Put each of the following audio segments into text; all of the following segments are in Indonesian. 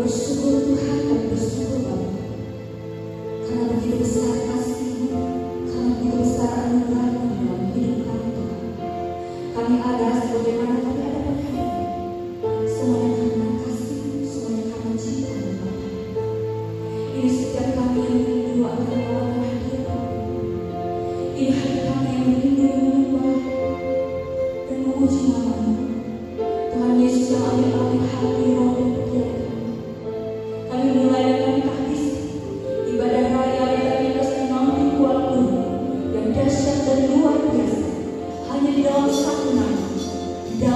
bersyukur Tuhan, kami bersyukur Bapa. Karena begitu besar kasih-Mu, karena begitu besar anugerah-Mu dalam hidup kami Tuhan. Kami ada sebagaimana kami ada pada hari ini. Semuanya karena kasih, semuanya karena cinta-Mu Bapa. Ini setiap kami yang rindu akan membawakan hadirat-Mu. Ini hati kami yang rindu menyembah dan memuji nama-Mu. Tuhan Yesus yang ambil alih hati, roh dan pikiran kami. Kami mulai dan kami habisi ibadah raya yang kami bersenang waktu yang dahsyat dan luar biasa hanya di dalam satu nama, di dalam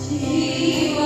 Jiwa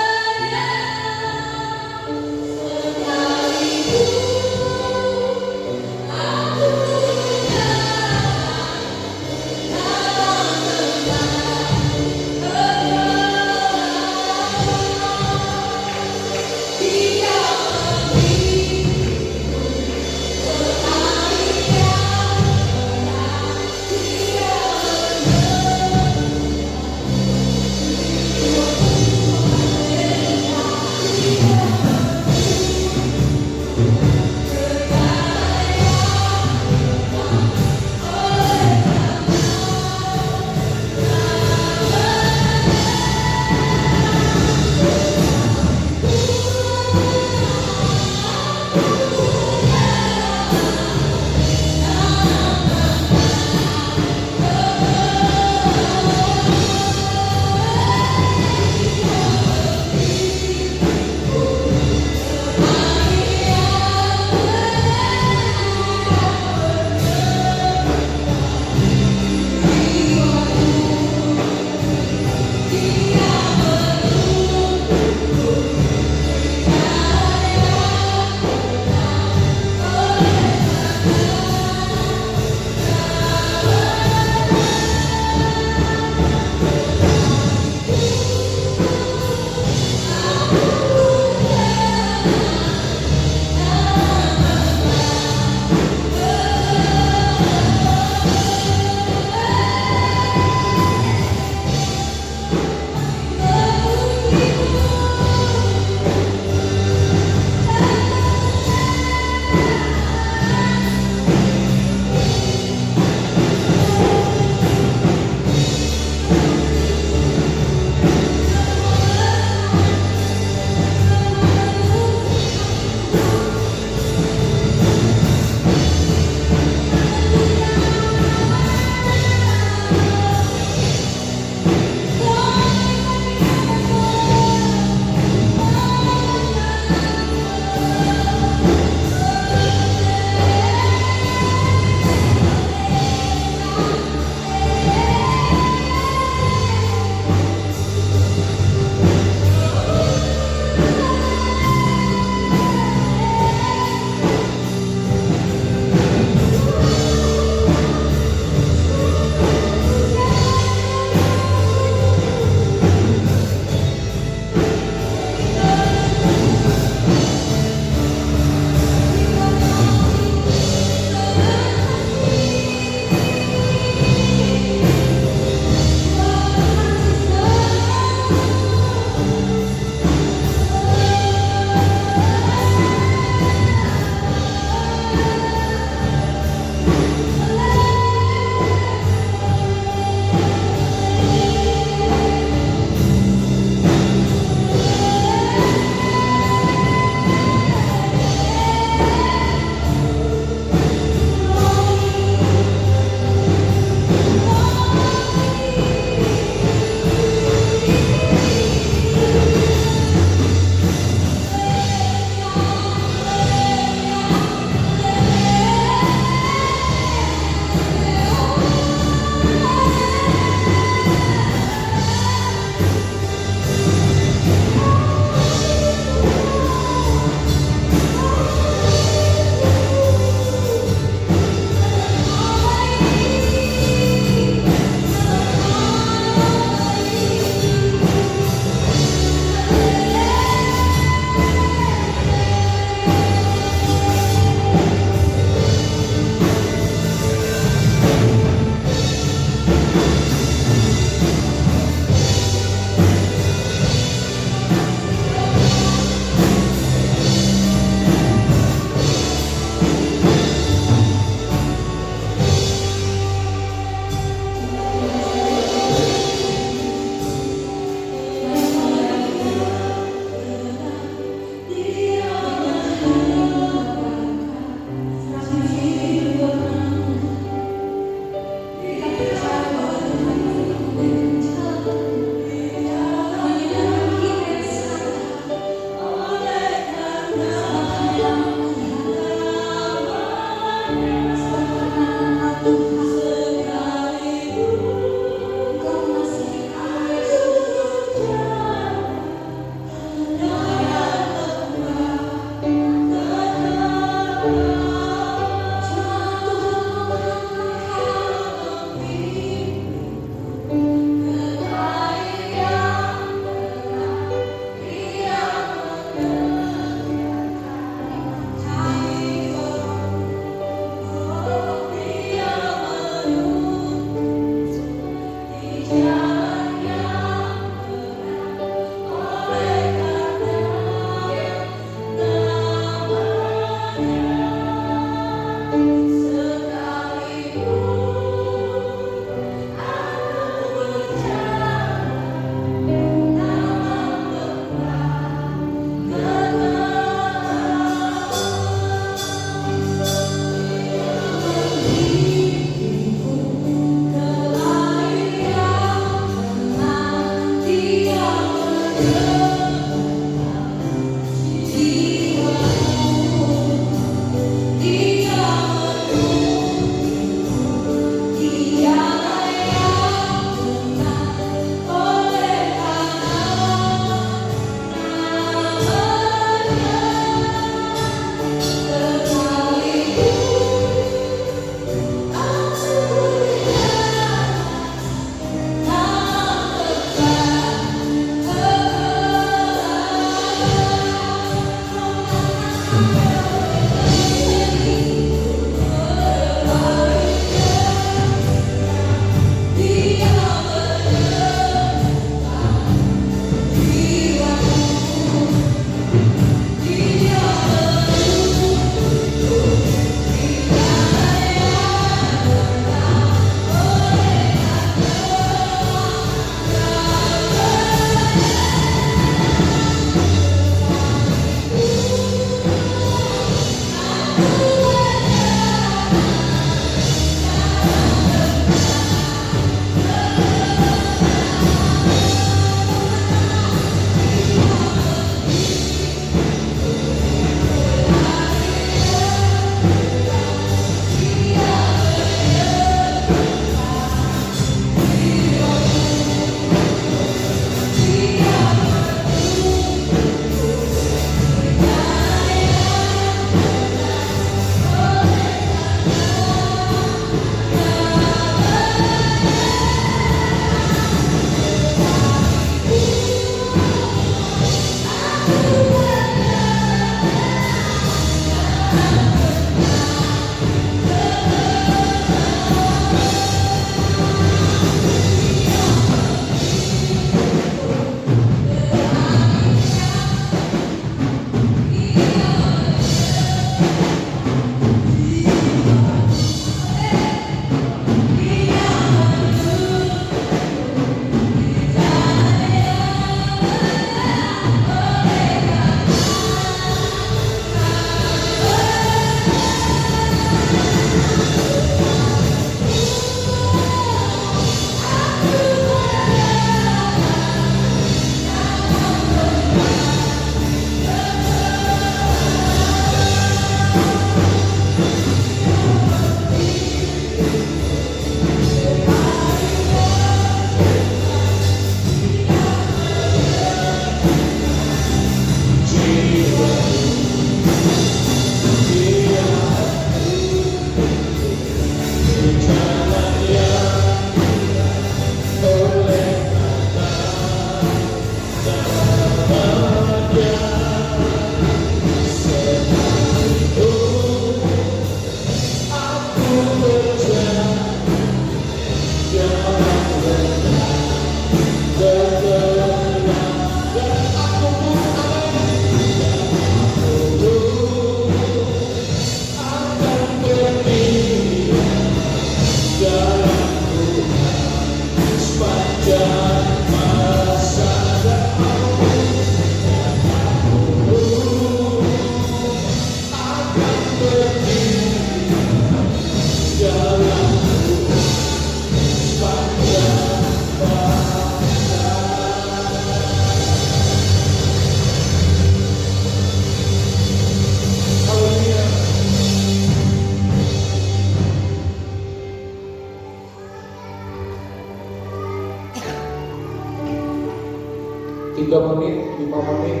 menit, 5 menit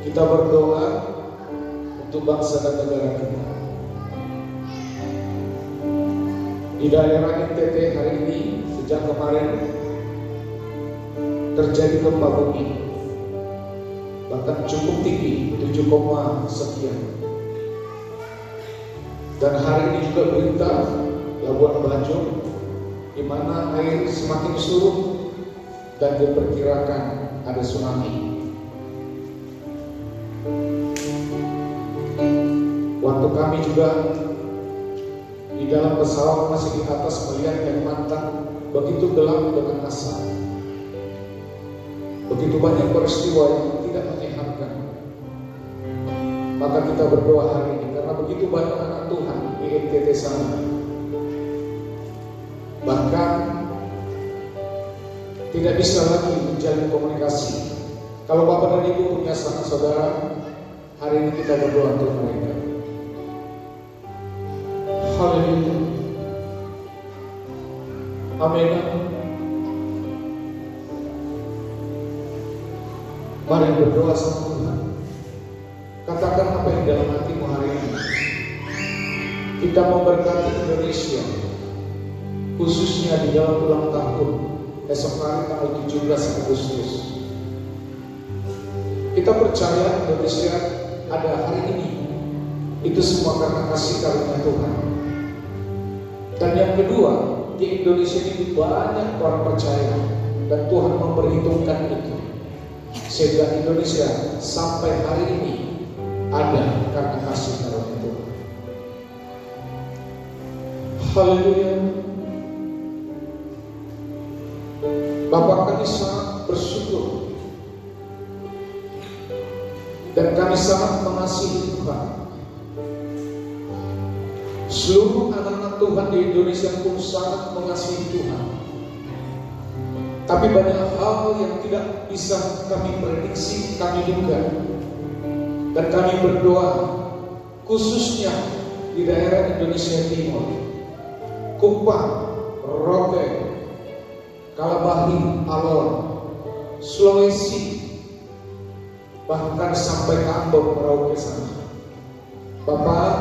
kita berdoa untuk bangsa dan negara kita. Di daerah NTT hari ini sejak kemarin terjadi gempa bumi, bahkan cukup tinggi 7, sekian. Dan hari ini juga berita Labuan Bajo di mana air semakin surut dan diperkirakan ada tsunami. Waktu kami juga di dalam pesawat masih di atas melihat Kalimantan begitu gelap dengan asap. Begitu banyak peristiwa yang tidak menyehatkan. Maka kita berdoa hari ini karena begitu banyak anak Tuhan di NTT sana. Bahkan tidak bisa lagi menjalin komunikasi. Kalau Bapak dan Ibu punya sanak saudara, hari ini kita berdoa untuk mereka. Haleluya. Amin. Mari berdoa sama Tuhan. Katakan apa yang dalam hatimu hari ini. Kita memberkati Indonesia, khususnya di dalam ulang tahun esok hari tanggal 17 Agustus. Kita percaya Indonesia ada hari ini, itu semua karena kasih karunia Tuhan. Dan yang kedua, di Indonesia ini banyak orang percaya dan Tuhan memperhitungkan itu, sehingga Indonesia sampai hari ini ada karena kasih karunia Tuhan. Haleluya. Bapak, kami sangat bersyukur dan kami sangat mengasihi Tuhan. Seluruh anak-anak Tuhan di Indonesia pun sangat mengasihi Tuhan. Tapi banyak hal yang tidak bisa kami prediksi, kami duga. Dan kami berdoa khususnya di daerah Indonesia Timur, Kupang, Rote, Kalabahi, Alor, Sulawesi, bahkan sampai ke Ambon, Merauke sana. Bapak,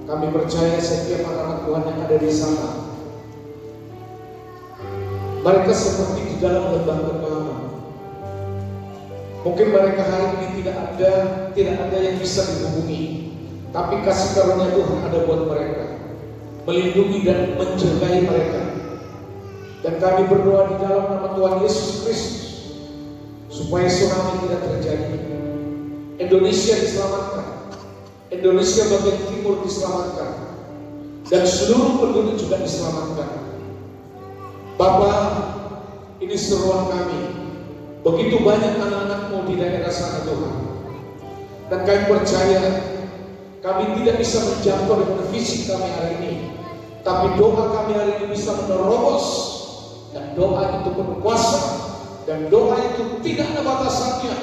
kami percaya setiap anak-anak Tuhan yang ada di sana, mereka seperti di dalam lembah kekelaman. Mungkin mereka hari ini tidak ada yang bisa dihubungi, tapi kasih karunia Tuhan ada buat mereka, melindungi dan menjagai mereka. Dan kami berdoa di dalam nama Tuhan Yesus Kristus supaya tsunami tidak terjadi. Indonesia diselamatkan, Indonesia bagian timur diselamatkan, dan seluruh penduduk juga diselamatkan. Bapak, ini seruan kami. Begitu banyak anak-anak-Mu di daerah sana Tuhan. Dan kami percaya kami tidak bisa menjangkau dengan fisik kami hari ini, tapi doa kami hari ini bisa menerobos. Dan doa itu berkuasa, dan doa itu tidak ada batasannya,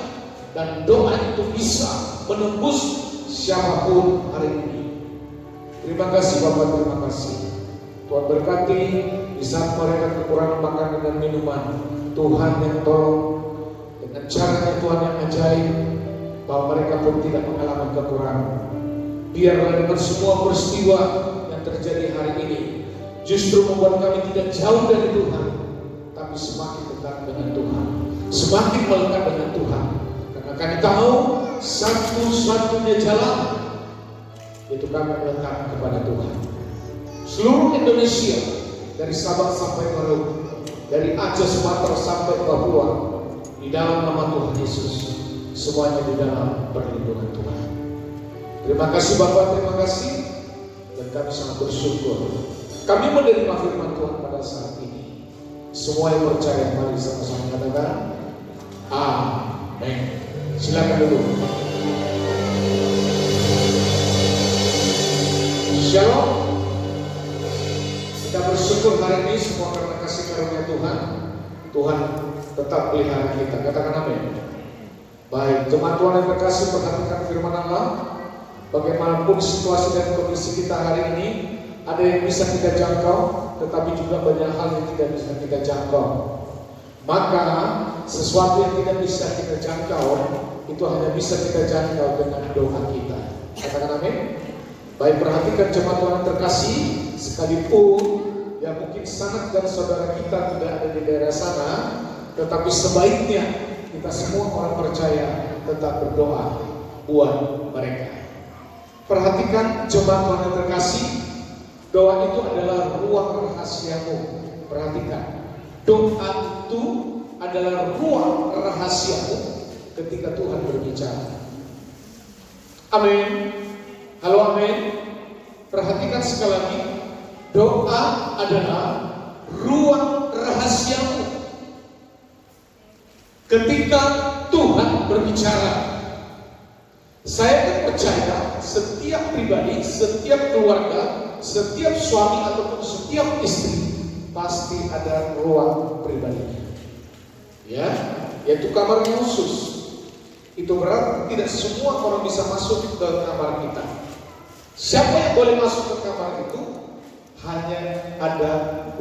dan doa itu bisa menembus siapapun hari ini. Terima kasih Bapak, terima kasih. Tuhan berkati di saat mereka kekurangan makanan dan minuman. Tuhan yang tolong dengan caranya Tuhan yang ajaib. bahwa mereka pun tidak mengalami kekurangan. Biarlah dengan semua peristiwa yang terjadi hari ini justru membuat kami tidak jauh dari Tuhan, tapi semakin dekat dengan Tuhan, semakin melekat dengan Tuhan. Karena kami tahu satu-satunya jalan itu kami melekat kepada Tuhan. Seluruh Indonesia, dari Sabang sampai Merauke, dari Aceh, Sumatera sampai Papua, di dalam nama Tuhan Yesus, semuanya di dalam perlindungan Tuhan. Terima kasih Bapak, terima kasih, dan kami sangat bersyukur kami menerima firman Tuhan pada saat ini. Semua yang percaya, mari sama-sama katakan amin. Silakan dulu. Shalom. Kita bersyukur hari ini semua karena kasih karunia Tuhan. Tuhan tetap pelihara kita. Katakan amin. Baik, jemaat Tuhan yang terkasih, perhatikan firman Allah. Bagaimanapun situasi dan kondisi kita hari ini, ada yang bisa kita jangkau, tetapi juga banyak hal yang tidak bisa kita jangkau. Maka sesuatu yang tidak bisa kita jangkau, itu hanya bisa kita jangkau dengan doa kita. Katakan amin. Baik, perhatikan jemaat Tuhan yang terkasih, sekalipun ya mungkin sanak dan saudara kita tidak ada di daerah sana, tetapi sebaiknya kita semua orang percaya tetap berdoa buat mereka. Perhatikan jemaat Tuhan yang terkasih, doa itu adalah ruang rahasiamu. Perhatikan, doa itu adalah ruang rahasiamu ketika Tuhan berbicara. Amin. Halo, amin. Perhatikan sekali lagi, doa adalah ruang rahasiamu ketika Tuhan berbicara. Saya percaya setiap pribadi, setiap keluarga, setiap suami ataupun setiap istri pasti ada ruang pribadinya, ya, yaitu kamarnya khusus. Itu berarti tidak semua orang bisa masuk ke kamar kita. Siapa yang boleh masuk ke kamar itu? Hanya ada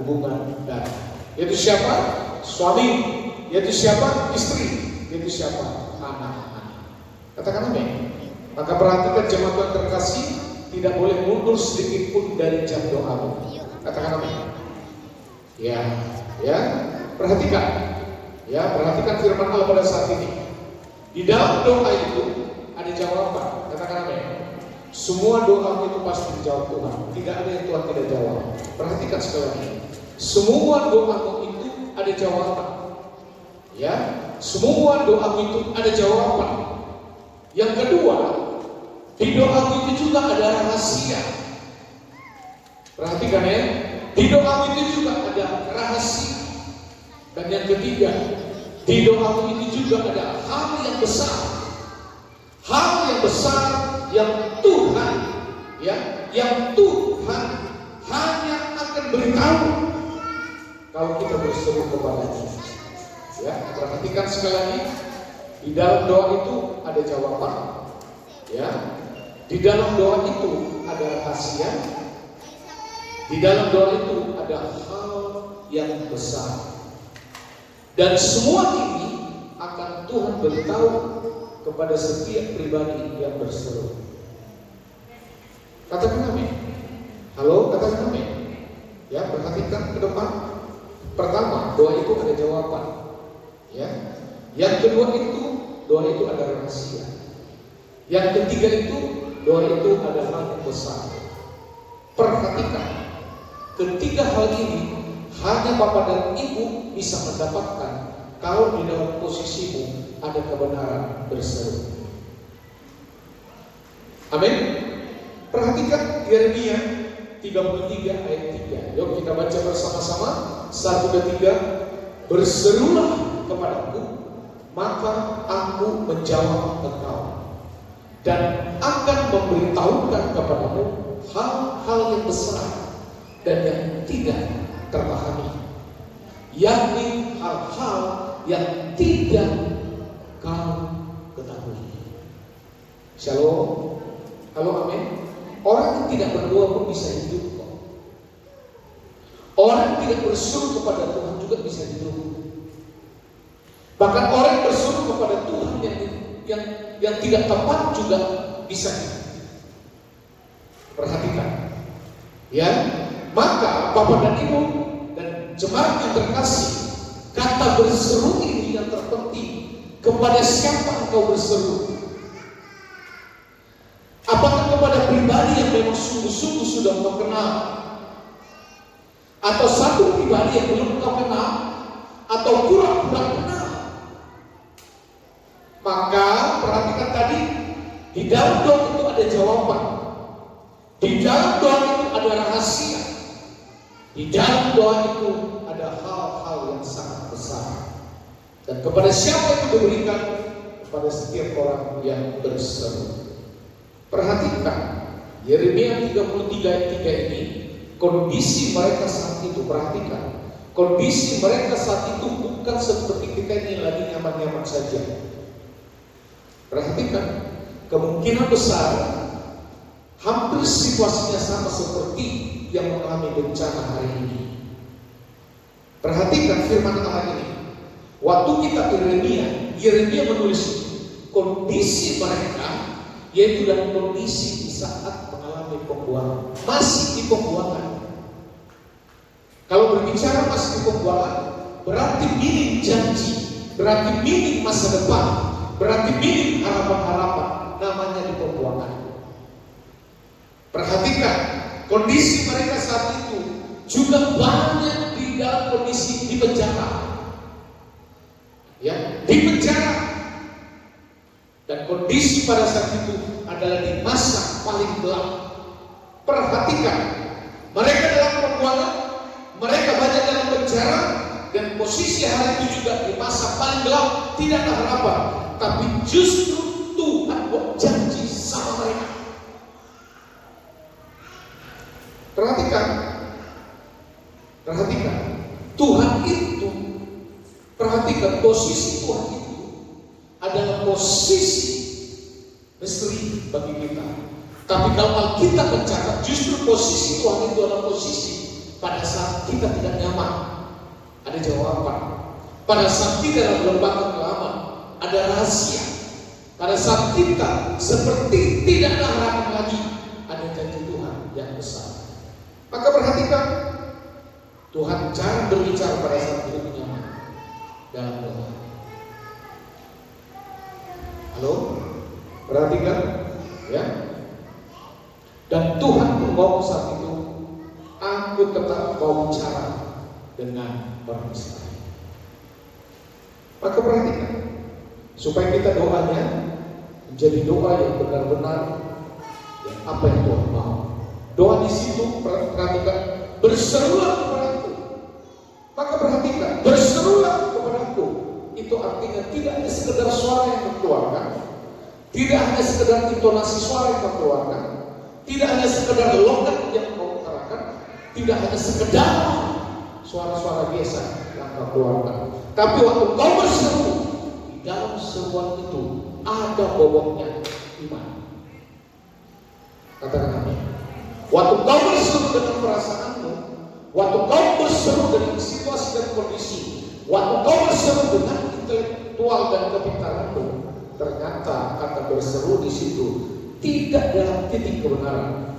hubungan darah. Yaitu siapa? Suami. Yaitu siapa? Istri. Yaitu siapa? Anak-anak. Katakan amin. Maka perhatikan jemaat Tuhan terkasih, tidak boleh mundur sedikit pun dari jam doamu. Katakan amin. Ya, perhatikan. Ya, perhatikan firman Allah pada saat ini. Di dalam doa itu ada jawaban. Katakan amin. Semua doa itu pasti dijawab Tuhan. Tidak ada yang Tuhan tidak jawab. Perhatikan sekali lagi. Semua doamu itu ada jawaban. Ya, semua doamu itu ada jawaban. Yang kedua, di doamu itu juga ada rahasia. Perhatikan ya, di doamu itu juga ada rahasia. Dan yang ketiga, di doamu itu juga ada hal yang besar. Hal yang besar yang Tuhan, ya, yang Tuhan hanya akan beritahu kalau kita berseru kepadanya. Ya, perhatikan sekali lagi, di dalam doa itu ada jawaban, ya. Di dalam doa itu ada rahasia. Di dalam doa itu ada hal yang besar. Dan semua ini akan Tuhan beritahu kepada setiap pribadi yang berseru. Katakan amin. Halo, katakan amin. Ya, perhatikan ke depan. Pertama, doa itu ada jawaban. Ya. Yang kedua itu, doa itu ada rahasia. Yang ketiga itu, doa itu ada hal yang besar. Perhatikan, ketiga hal ini hanya Bapak dan Ibu bisa mendapatkan kalau di dalam posisimu ada kebenaran berseru. Amin. Perhatikan Yeremia 33 ayat 3. Yuk kita baca bersama-sama. 1, 2, 3. Berserulah kepadaku, maka aku menjawab engkau, dan akan memberitahukan kepadamu hal-hal yang besar dan yang tidak terpahami, yakni hal-hal yang tidak kau ketahui. Shalom. Halo, amin. Orang yang tidak berdoa pun bisa hidup kok. Orang yang tidak berseru kepada Tuhan juga bisa hidup. Bahkan orang yang berseru kepada Tuhan yang yang tidak tepat juga bisa. Perhatikan, ya. Maka Bapak dan Ibu dan jemaat yang terkasih, kata berseru ini yang terpenting. Kepada siapa engkau berseru? Apakah kepada pribadi yang memang sungguh-sungguh sudah engkau kenal? Atau satu pribadi yang belum engkau kenal? Atau pura-pura kenal? Maka perhatikan tadi, di dalam doa itu ada jawaban. Di dalam doa itu ada rahasia. Di dalam doa itu ada hal-hal yang sangat besar. Dan kepada siapa itu diberikan? Kepada setiap orang yang berseru. Perhatikan Yeremia 33 ayat 3 ini, kondisi mereka saat itu, perhatikan, kondisi mereka saat itu bukan seperti kita ini lagi nyaman-nyaman saja. Perhatikan, kemungkinan besar hampir situasinya sama seperti yang mengalami bencana hari ini. Perhatikan firman Allah ini. Waktu kita Yeremia menulis kondisi mereka, yaitu dalam kondisi di saat mengalami pembuangan, masih di pembuangan. Kalau berbicara masih di pembuangan, berarti minim janji, berarti minim masa depan, berarti minim harapan-harapan, namanya di pembuangan. Perhatikan, kondisi mereka saat itu juga banyak di dalam kondisi di penjara. Ya, di penjara. Dan kondisi pada saat itu adalah di masa paling gelap. Perhatikan, mereka dalam pembuangan, mereka banyak dalam penjara, dan posisi hari itu juga di masa paling gelap, tidak ada harapan. Tapi justru Tuhan buat janji sama mereka. Perhatikan, Tuhan itu, perhatikan posisi Tuhan itu adalah posisi misteri bagi kita. Tapi kalau Alkitab mencatat, justru posisi Tuhan itu adalah posisi pada saat kita tidak nyaman, ada jawaban. Pada saat kita dalam gelombang kegelapan, ada rahasia. Pada saat kita seperti tidak ada harapan lagi, ada janji Tuhan yang besar. Maka perhatikan, Tuhan jarang berbicara pada saat kita nyaman dalam doa. Halo? Perhatikan, ya. Dan Tuhan membawa saat itu, aku tetap mau bicara dengan orang Israel. Maka perhatikan, supaya kita doanya menjadi doa yang benar-benar yang apa yang Tuhan mau. Doa di situ, perhatikan, berserulah kepadaku. Maka perhatikan, berserulah kepadaku. Itu artinya tidak hanya sekedar suara yang dikeluarkan, tidak hanya sekedar intonasi suara yang dikeluarkan, tidak hanya sekedar logat yang kau utarakan, tidak hanya sekedar suara-suara biasa yang kau keluarkan. Tapi waktu kau berseru, di dalam seruan itu ada bobotnya iman. Katakan amin. Waktu kau berseru dengan perasaanmu, waktu kau berseru dengan situasi dan kondisi, waktu kau berseru dengan intelektual dan kepintaranmu, ternyata kata berseru di situ tidak dalam titik kebenaran.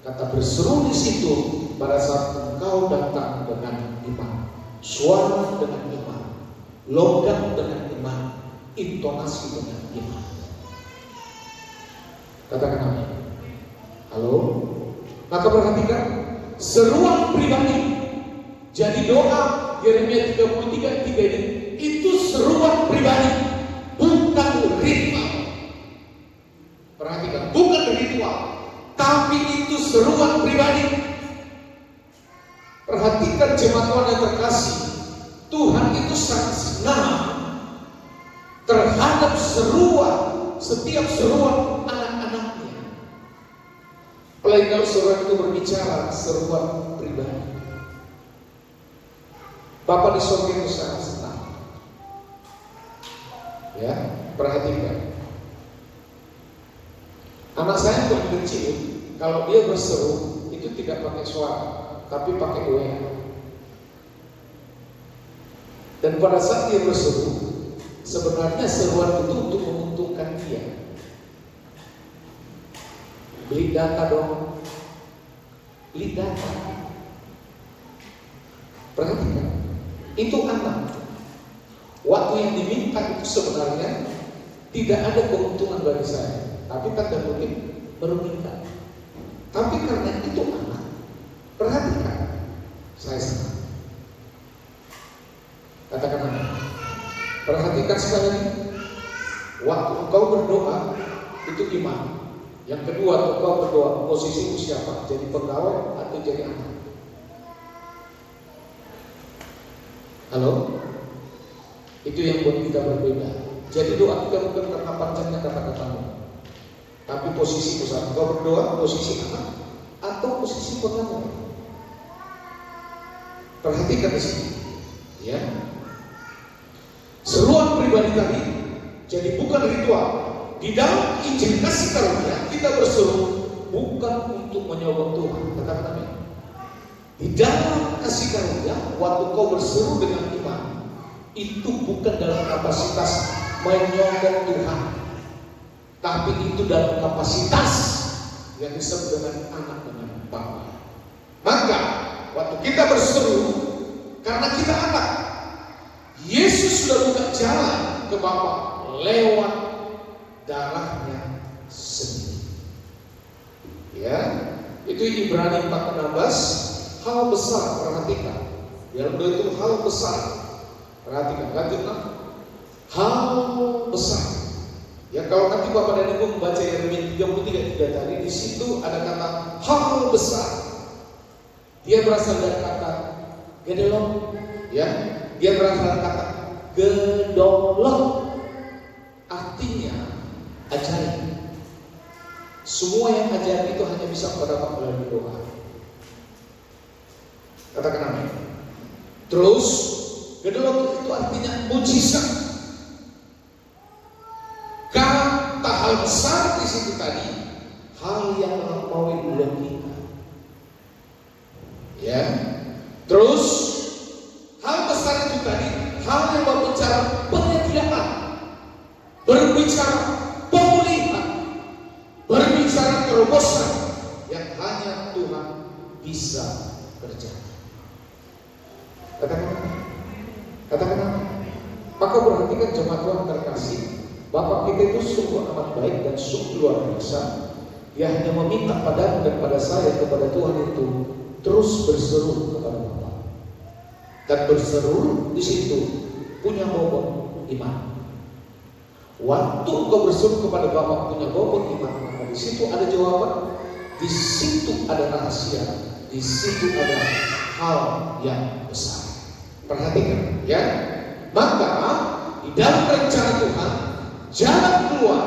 Kata berseru di situ pada saat engkau datang dengan iman, suara dengan iman, logat dengan iman, intonasi dengan iman. Katakan amin. Halo? Maka perhatikan, seruan pribadi. Jadi doa Yeremia 33 ini itu seruan pribadi, bukan ritual. Perhatikan, bukan ritual, tapi itu seruan pribadi. Perhatikan jemaat Tuhan yang terkasih, Tuhan itu sangat senang terhadap seruan, setiap seruan anak-anaknya. Apalagi kalau seruan itu berbicara seruan pribadi. Bapak di surga itu sangat senang. Ya, perhatikan. Anak saya yang paling kecil, kalau dia berseru itu tidak pakai suara, tapi pakai WA. Dan pada saat dia berseru, sebenarnya seruan itu untuk menguntungkan dia. Beli data dong, beli data. Perhatikan, itu anak. Waktu yang diminta itu sebenarnya tidak ada keuntungan bagi saya, tapi tanda kutip merugikan. Tapi karena itu anak, perhatikan, saya senang. Katakan anak. Perhatikan sekali lagi, waktu engkau berdoa itu iman. Yang kedua, engkau berdoa posisimu siapa? Jadi pegawai atau jadi anak? Halo? Itu yang buat kita berbeda. Jadi doa kita bukan karena panjangnya kata-katamu, tapi posisi besar. Engkau berdoa posisi anak atau posisi pegawai. Perhatikan di sini, ya. Seruan pribadi tadi jadi bukan ritual. Di dalam Injil kasih karunia kita berseru bukan untuk menyogok Tuhan, katakan amin. Di dalam kasih karunia waktu kau berseru dengan iman, itu bukan dalam kapasitas menyogok Tuhan, tapi itu dalam kapasitas yang disebut dengan anak dengan Bapa. Maka waktu kita berseru karena kita anak, Yesus sudah buka jalan ke Bapa lewat darahnya sendiri. Ya, itu Ibrani 4:16. Hal besar, perhatikan. Dalam doa itu hal besar. Perhatikan, lanjutlah. Hal besar. Ya, kalau nanti Bapak dan Ibu membaca Yeremia 33:3 tadi, di situ ada kata hal besar. Dia berasal dari kata gedelok, ya. Dia berasal dari kata gedolok. Artinya ajaib. Semua yang ajaib itu hanya bisa terdapat melalui doa. Katakan amin. Terus gedolok itu artinya mujizat. Kata hal besar di situ tadi, hal yang melampaui logika. Ya. Terus hal besar itu tadi, hal yang berbicara penyediaan, berbicara pemulihan, berbicara terobosan yang hanya Tuhan bisa kerjakan. Katakan. Maka perhatikan jemaat Tuhan terkasih, Bapak kita itu sungguh amat baik dan sungguh luar biasa. Dia hanya meminta padamu dan pada saya, kepada Tuhan itu terus berseru kepada Bapa. Dan berseru di situ punya bobot iman. Waktu kau berseru kepada Bapa punya bobot iman, maka di situ ada jawaban, di situ ada rahasia, di situ ada hal yang besar. Perhatikan, ya. Maka di dalam rencana Tuhan, jalan keluar,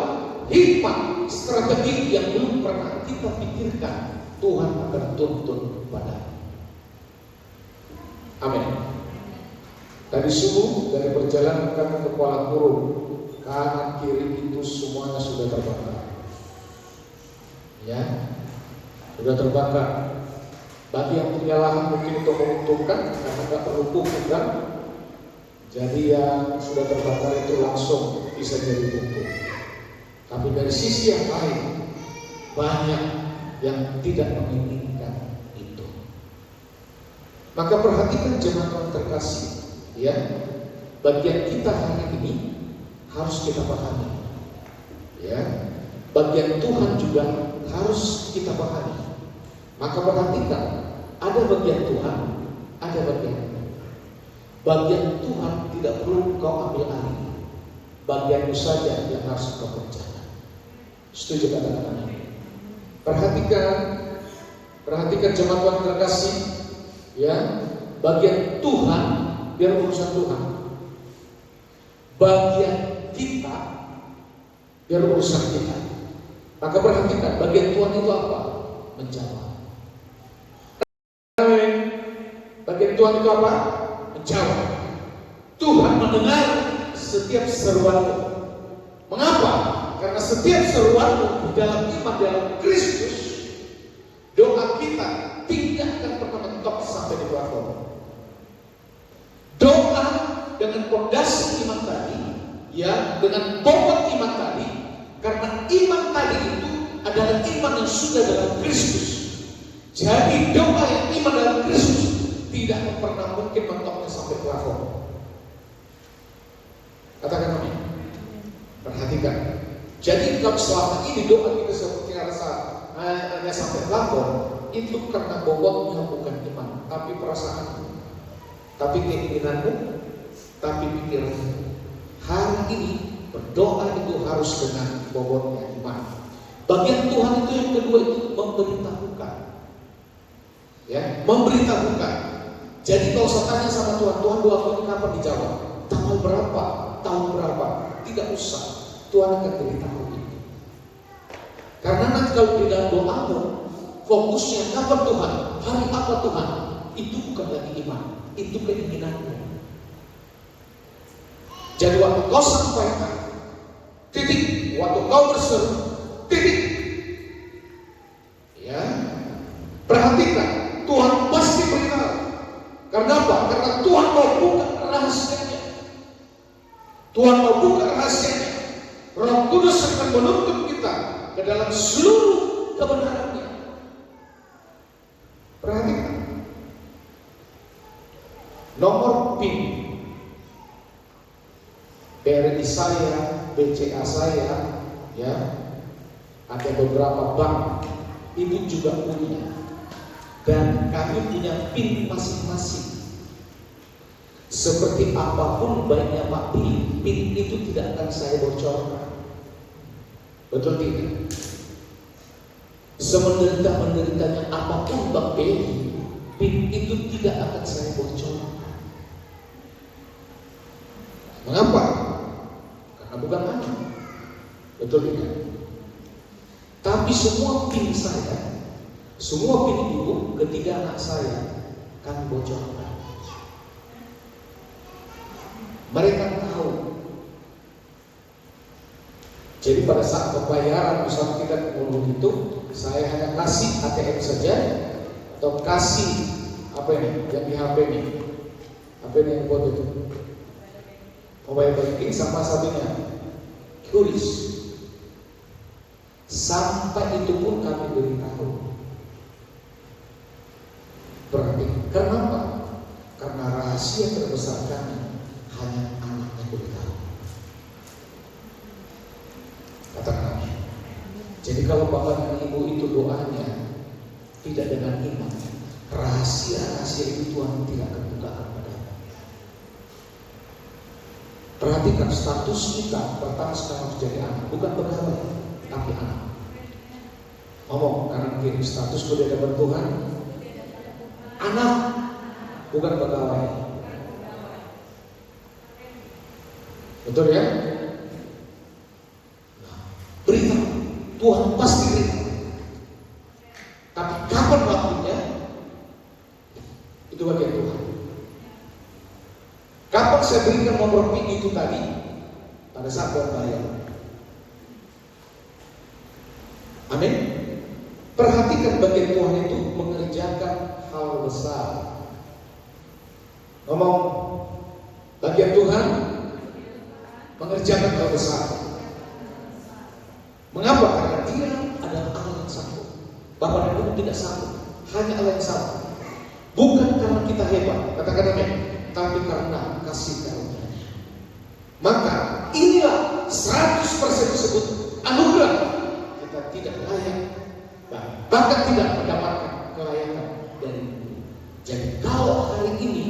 hikmat, strategi yang belum pernah kita pikirkan, Tuhan akan tuntun pada. Amin. Tadi subuh dari perjalanan kami ke Kuala Kurung, kanan kiri itu semuanya sudah terbakar. Ya, sudah terbakar. Bagi yang punya lahan mungkin itu menguntungkan karena nggak perlu pupuk kan. Jadi yang sudah terbakar itu langsung bisa jadi pupuk. Tapi dari sisi yang lain banyak yang tidak menginginkan itu. Maka perhatikan jemaat Tuhan terkasih, ya. Bagian kita hari ini harus kita pahami, ya. Bagian Tuhan juga harus kita pahami. Maka perhatikan, ada bagian Tuhan, ada bagian Tuhan tidak perlu kau ambil alih. Bagianmu saja yang harus kau kerjakan. Setuju kata-kata ini? Perhatikan jemaat Tuhan terkasih, ya. Bagian Tuhan biar urusan Tuhan. Bagian kita biar urusan kita. Maka perhatikan, bagian Tuhan itu apa? Menjawab. Bagian Tuhan itu apa? Menjawab. Tuhan mendengar setiap seruanmu. Mengapa? Karena setiap seruanmu di dalam iman dalam Kristus, doa kita tidak akan pernah mentok sampai di platform. Doa dengan fondasi iman tadi ya dengan bobot iman tadi, karena iman tadi itu adalah iman yang sudah dalam Kristus. Jadi doa yang iman dalam Kristus tidak pernah mungkin mentoknya sampai plafon. Katakan amin. Perhatikan. Jadi kalau selama ini doa kita seperti rasa hanya sampai plafon, itu karena bobotnya bukan iman, tapi perasaanmu, tapi keinginanmu, tapi pikiranmu. Hari ini berdoa itu harus dengan bobotnya iman. Bagian Tuhan itu yang kedua itu memberitahukan, ya, memberitahukan. Jadi kalau saya tanya sama Tuhan, Tuhan doaku ini kapan dijawab? Tanggal berapa? Tahun berapa? Tidak usah, Tuhan akan beritahu itu. Karena nanti kalau di dalam doamu fokusnya kapan Tuhan, hari apa Tuhan, itu bukan lagi iman, itu keinginanmu. Jadi waktu kau sampaikan, titik. Waktu kau berseru, titik. Ya, perhatikan, Tuhan pasti beritahu. Karena apa? Karena Tuhan mau buka rahasianya. Tuhan mau buka rahasianya. Roh Kudus akan menuntun kita ke dalam seluruh kebenarannya. Perhatikan. Nomor PIN BRI saya, BCA saya, ya, ada beberapa bank, ibu juga punya, dan kami punya PIN masing-masing. Seperti apapun baiknya Pak PIN itu tidak akan saya bocorkan. Betul tidak? Semenderita-menderitanya apapun Bang PIN itu tidak akan saya bocorkan. Mengapa? Karena bukan anak. Betul tidak? Tapi semua PIN saya, semua PIN ibu, ketiga anak saya kami bocorkan. Mereka tahu. Jadi pada saat pembayaran misalnya kita ngomong itu, saya hanya kasih ATM saja atau kasih apa ini yang di HP ini, apa ini yang buat itu, mobile banking sama satunya QRIS. Sampai itu pun kami beritahu. Berarti kenapa? Karena rahasia terbesar kami hanya anaknya beritahu. Katakan amin. Jadi kalau bapak dan ibu itu doanya tidak dengan iman, rahasia-rahasia itu Tuhan tidak akan bukakan padamu. Perhatikan status kita pertama sekarang menjadi anak, bukan pegawai, tapi anak. Ngomong kanan kiri, statusku di hadapan Tuhan, anak, bukan pegawai. Betul ya? Nah, beritahu, Tuhan pasti beritahu. Tapi kapan waktunya? Itu bagian Tuhan. Kapan saya berikan nomor PIN itu tadi? Pada saat berbayar. Amin. Perhatikan bagian Tuhan itu mengerjakan hal besar. Ngomong, bagian Tuhan mengerjakan hal besar. Mengapa? Karena Dia adalah Allah yang sanggup. Bapa dan Ibu tidak sanggup, hanya Allah yang sanggup. Bukan karena kita hebat, katakan amin, tapi karena kasih karunia-Nya. Maka inilah 100% disebut anugerah. Kita tidak layak, bahkan tidak mendapatkan kelayakan dari Ibu. Jadi kalau hari ini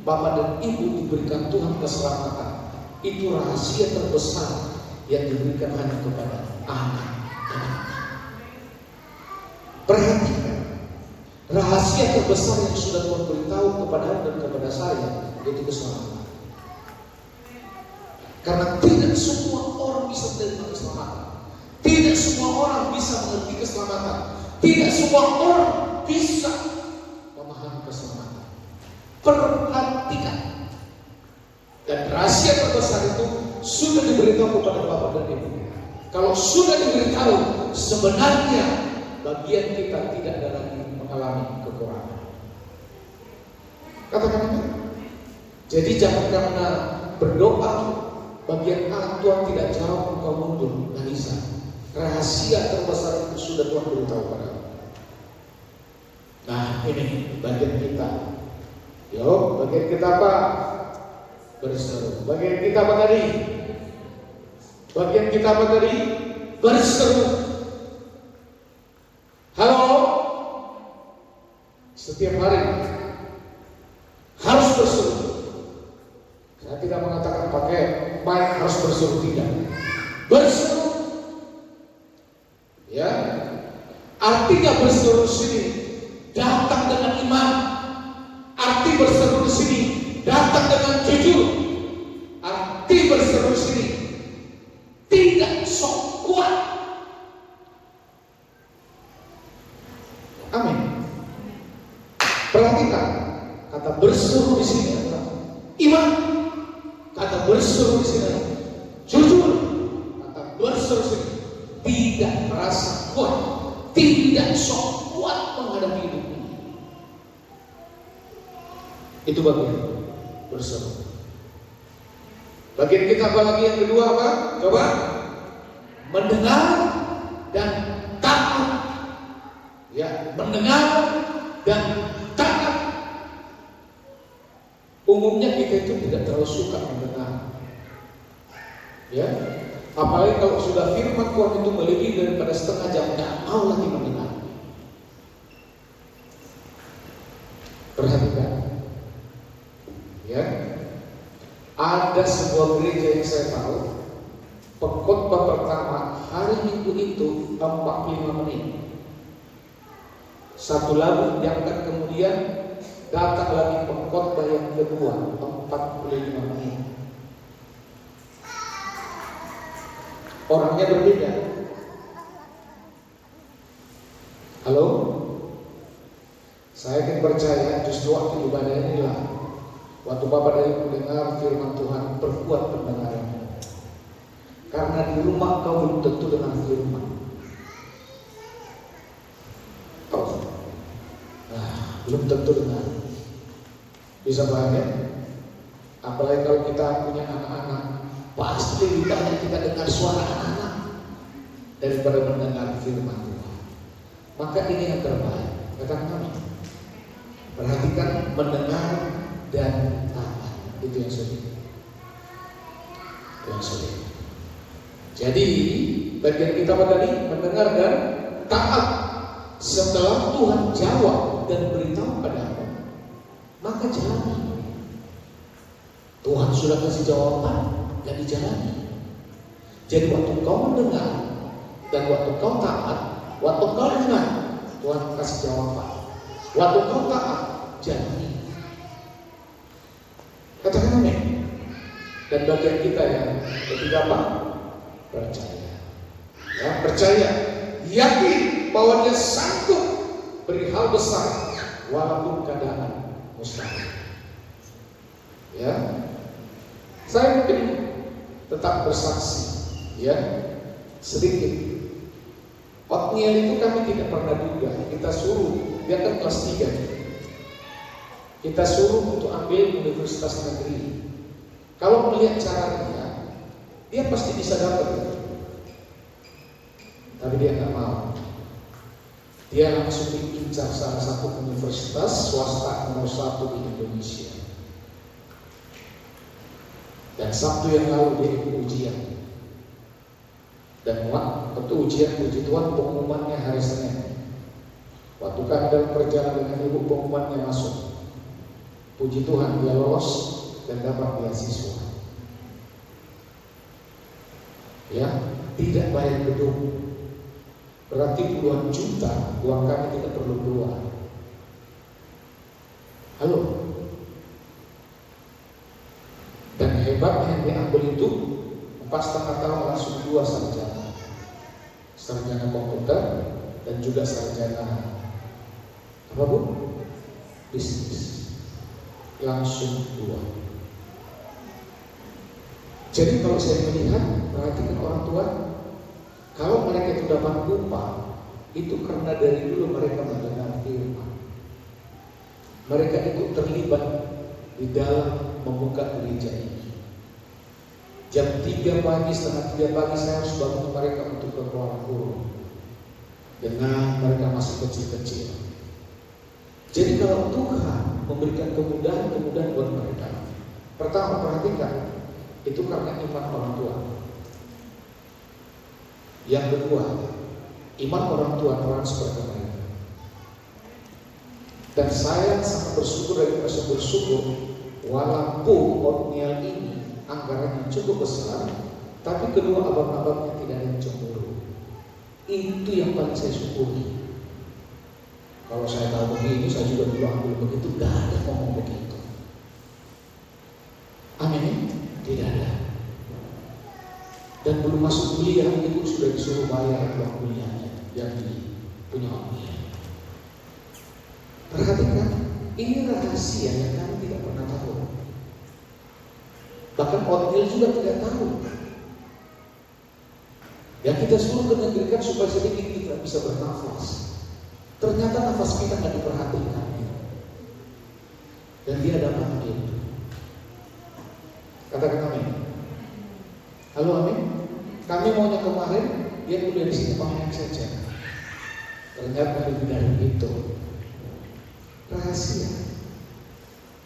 Bapak dan Ibu diberikan Tuhan keselamatan, itu rahasia terbesar yang diberikan hanya kepada anak-anak. Perhatikan, rahasia terbesar yang sudah Tuhan beritahu kepada dan kepada saya, yaitu keselamatan. Karena tidak semua orang bisa menerima keselamatan, tidak semua orang bisa mengerti keselamatan, tidak semua orang bisa memahami keselamatan. Perhatikan. Dan rahasia terbesar itu sudah diberitahu kepada Bapak dan Ibu. Kalau sudah diberitahu, sebenarnya bagian kita tidak ada lagi mengalami kekurangan. Katakan itu. Jadi jangan karena berdoa bagian A Tuhan tidak jawab, engkau mundur, nggak bisa. Rahasia terbesar itu sudah Tuhan beritahu padamu. Nah ini bagian kita. Yo, bagian kita apa? Berseru. Bagian kita apa tadi? Bagian kita apa tadi? Berseru. Halo? Setiap hari harus berseru. Saya tidak mengatakan pakai mic harus berseru, tidak. Berseru. Ya. Artinya berseru sini datang dengan iman. Arti berseru di sini datang dengan jujur. Arti berseru di sini tidak sok kuat. Amin. Perhatikan kata berseru di sini adalah iman. Kata berseru di sini adalah jujur. Kata berseru di sini tidak merasa kuat, tidak sok kuat menghadapi hidup ini. Itu bagian berseru. Bagian kita apa lagi yang kedua apa? Coba. Mendengar dan taat. Ya, mendengar dan taat. Umumnya kita itu tidak terlalu suka mendengar. Ya, apalagi kalau sudah firman Tuhan itu melebihi daripada setengah jam, nggak mau lagi mendengar. Perhatikan. Ya, ada sebuah gereja yang saya tahu, pengkhotbah pertama hari Minggu itu 45 menit. Satu lagu diangkat, kemudian datang lagi pengkhotbah yang kedua 45 menit. Orangnya berbeda. Halo? Saya ingin percaya justru waktu ibadah inilah waktu Bapak dari mendengar firman Tuhan, perkuat pendengaranmu. Karena di rumah kau belum tentu dengan firman. Belum tentu dengar. Bisa paham ya? Apalagi kalau kita punya anak-anak, pasti lebih banyak kita dengar suara anak-anak daripada mendengar firman Tuhan. Maka ini yang terbaik. Katakan kami. Perhatikan mendengar dan taat. Itu yang sulit. Yang sulit. Jadi bagian kita apa tadi? Mendengar dan taat. Setelah Tuhan jawab dan beritahu padamu, maka jalani. Tuhan sudah kasih jawaban dan dijalani. Jadi waktu kau mendengar dan waktu kau taat, waktu kau dengar Tuhan kasih jawaban, waktu kau taat jalani. Katakan amin. Dan bagian kita ya ketiga apa? Percaya. Ya, percaya, yakin bahwa Dia sanggup beri hal besar walaupun keadaan mustahil. Ya, saya mungkin tetap bersaksi, ya, sedikit. Otniel itu kami tidak pernah duga. Kita suruh, dia kan kelas 3. Kita suruh untuk ambil universitas negeri. Kalau melihat caranya, dia pasti bisa dapat. Tapi dia nggak mau. Dia langsung diincar salah satu universitas swasta nomor 1 di Indonesia. Dan Sabtu yang lalu dia ikut ujian. Dan waktu ujian, puji Tuhan, pengumumannya hari Senin. Waktu kami dalam perjalanan dengan ibu, pengumumannya masuk. Puji Tuhan, dia lolos dan dapat beasiswa. Ya, tidak bayar gedung. Berarti puluhan juta uang kami tidak perlu keluar. Halo. Dan hebatnya yang diambil itu 4,5 tahun langsung 2 sarjana. Sarjana komputer dan juga sarjana apa bu? Bisnis. Langsung 2. Jadi kalau saya melihat, perhatikan orang tua, kalau mereka itu dapat upah, itu karena dari dulu mereka mendengar firman. Mereka ikut terlibat di dalam membuka gereja ini. Jam 3 pagi, setengah 3 pagi saya harus bangun mereka untuk ke ruang guru. Dengan mereka masih kecil-kecil. Jadi kalau Tuhan memberikan kemudahan-kemudahan buat mereka, pertama perhatikan, itu karena iman orang tua. Yang kedua, iman orang tua transfer ke mereka. Dan saya sangat bersyukur dari rasa bersyukur, walaupun Otniel ini anggarannya cukup besar, tapi kedua abang-abangnya tidak ada yang cemburu. Itu yang paling saya syukuri. Kalau saya tahu begini, saya juga dulu ambil begitu, tidak ada ngomong begitu. Amin? Tidak ada. Dan belum masuk kuliah itu sudah disuruh bayar uang kuliahnya yang punya Otniel. Perhatikan, ini rahasia yang kami tidak pernah tahu. Bahkan Otniel juga tidak tahu. Yang kita suruh menegerikan supaya sedikit kita bisa bernafas. Ternyata nafas kita nggak diperhatikan. Dan dia dapat itu. Katakan amin. Halo amin. Kami maunya kemarin dia kuliah di sini pakai saja. Ternyata lebih dari itu. Rahasia.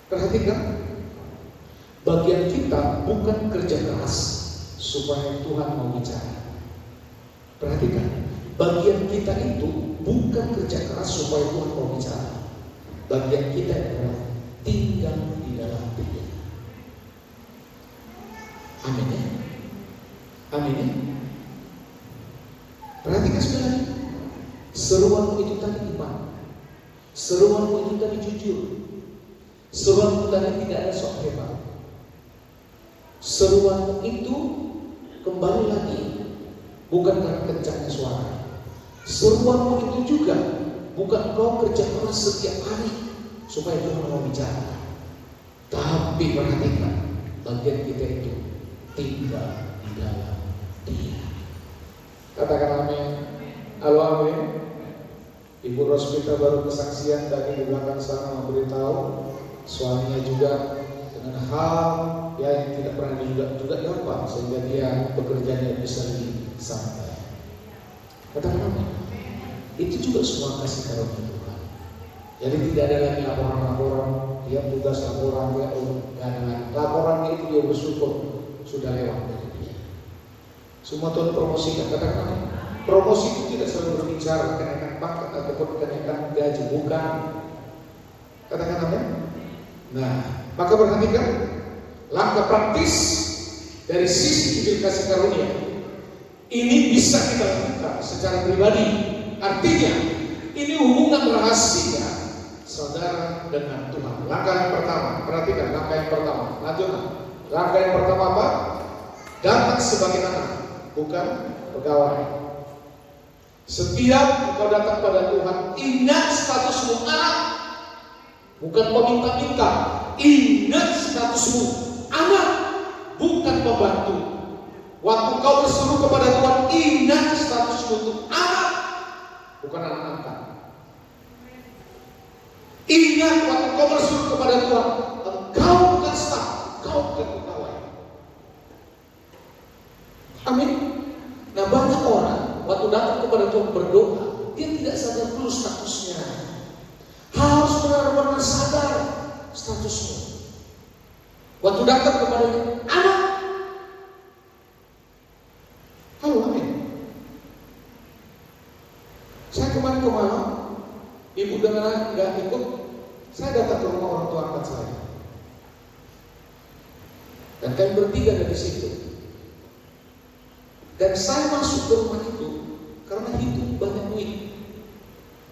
Perhatikan. Bagian kita bukan kerja keras supaya Tuhan mau bicara. Perhatikan, bagian kita itu bukan kerja keras supaya Tuhan mau bicara. Bagian kita adalah tinggal di dalam Dia. Amin ya? Amin ya? Perhatikan sekali. Seruanmu itu tadi iman. Seruanmu itu tadi jujur. Seruanmu tadi tidak ada sok hebat. Seruanmu itu kembali lagi bukan karena kencangnya suara. Seruanmu itu juga bukan kau kerja keras setiap hari supaya Tuhan mau bicara. Tapi perhatikan, bagian kita itu tinggal di dalam Dia. Katakan amin. Halo amin. Ibu Rospita baru kesaksian tadi di belakang sana memberitahu suaminya juga dengan hal yang tidak pernah juga gampang sehingga dia bekerjanya bisa lebih santai. Katakan amin. Itu juga semua kasih karunia Tuhan. Jadi tidak ada lagi laporan-laporan, dia tugas laporan, dia nggak ada lagi. Laporan itu dia bersyukur sudah lewat dari dia. Semua Tuhan promosikan. Katakan amin. Promosi itu tidak selalu berbicara kenaikan pangkat ataupun kenaikan gaji, bukan. Katakan amin. Nah, maka perhatikan langkah praktis dari sisi Injil kasih karunia ini bisa kita lakukan secara pribadi. Artinya ini hubungan rahasia saudara dengan Tuhan. Langkah yang pertama, perhatikan langkah yang pertama. Lanjutkan. Langkah yang pertama apa? Datang sebagai anak, bukan pegawai. Setiap engkau datang pada Tuhan, ingat statusmu anak, bukan peminta-minta. Ingat statusmu anak, bukan pembantu. Waktu kau berseru kepada Tuhan, ingat statusmu untuk anak, bukan anak angkat. Ingat waktu kau berseru kepada Tuhan, engkau bukan staf, engkau bukan pegawai. Amin. Nah, banyak orang waktu datang kepada Tuhan berdoa, dia tidak sadar dulu statusnya. Harus benar-benar sadar statusmu. Waktu datang kepada anak, halo amin. Saya kemarin ke Malang, ibu dengan nggak ikut, saya datang ke rumah orang tua angkat saya. Dan kami bertiga dari situ. Dan saya masuk ke rumah itu karena itu banyak duit.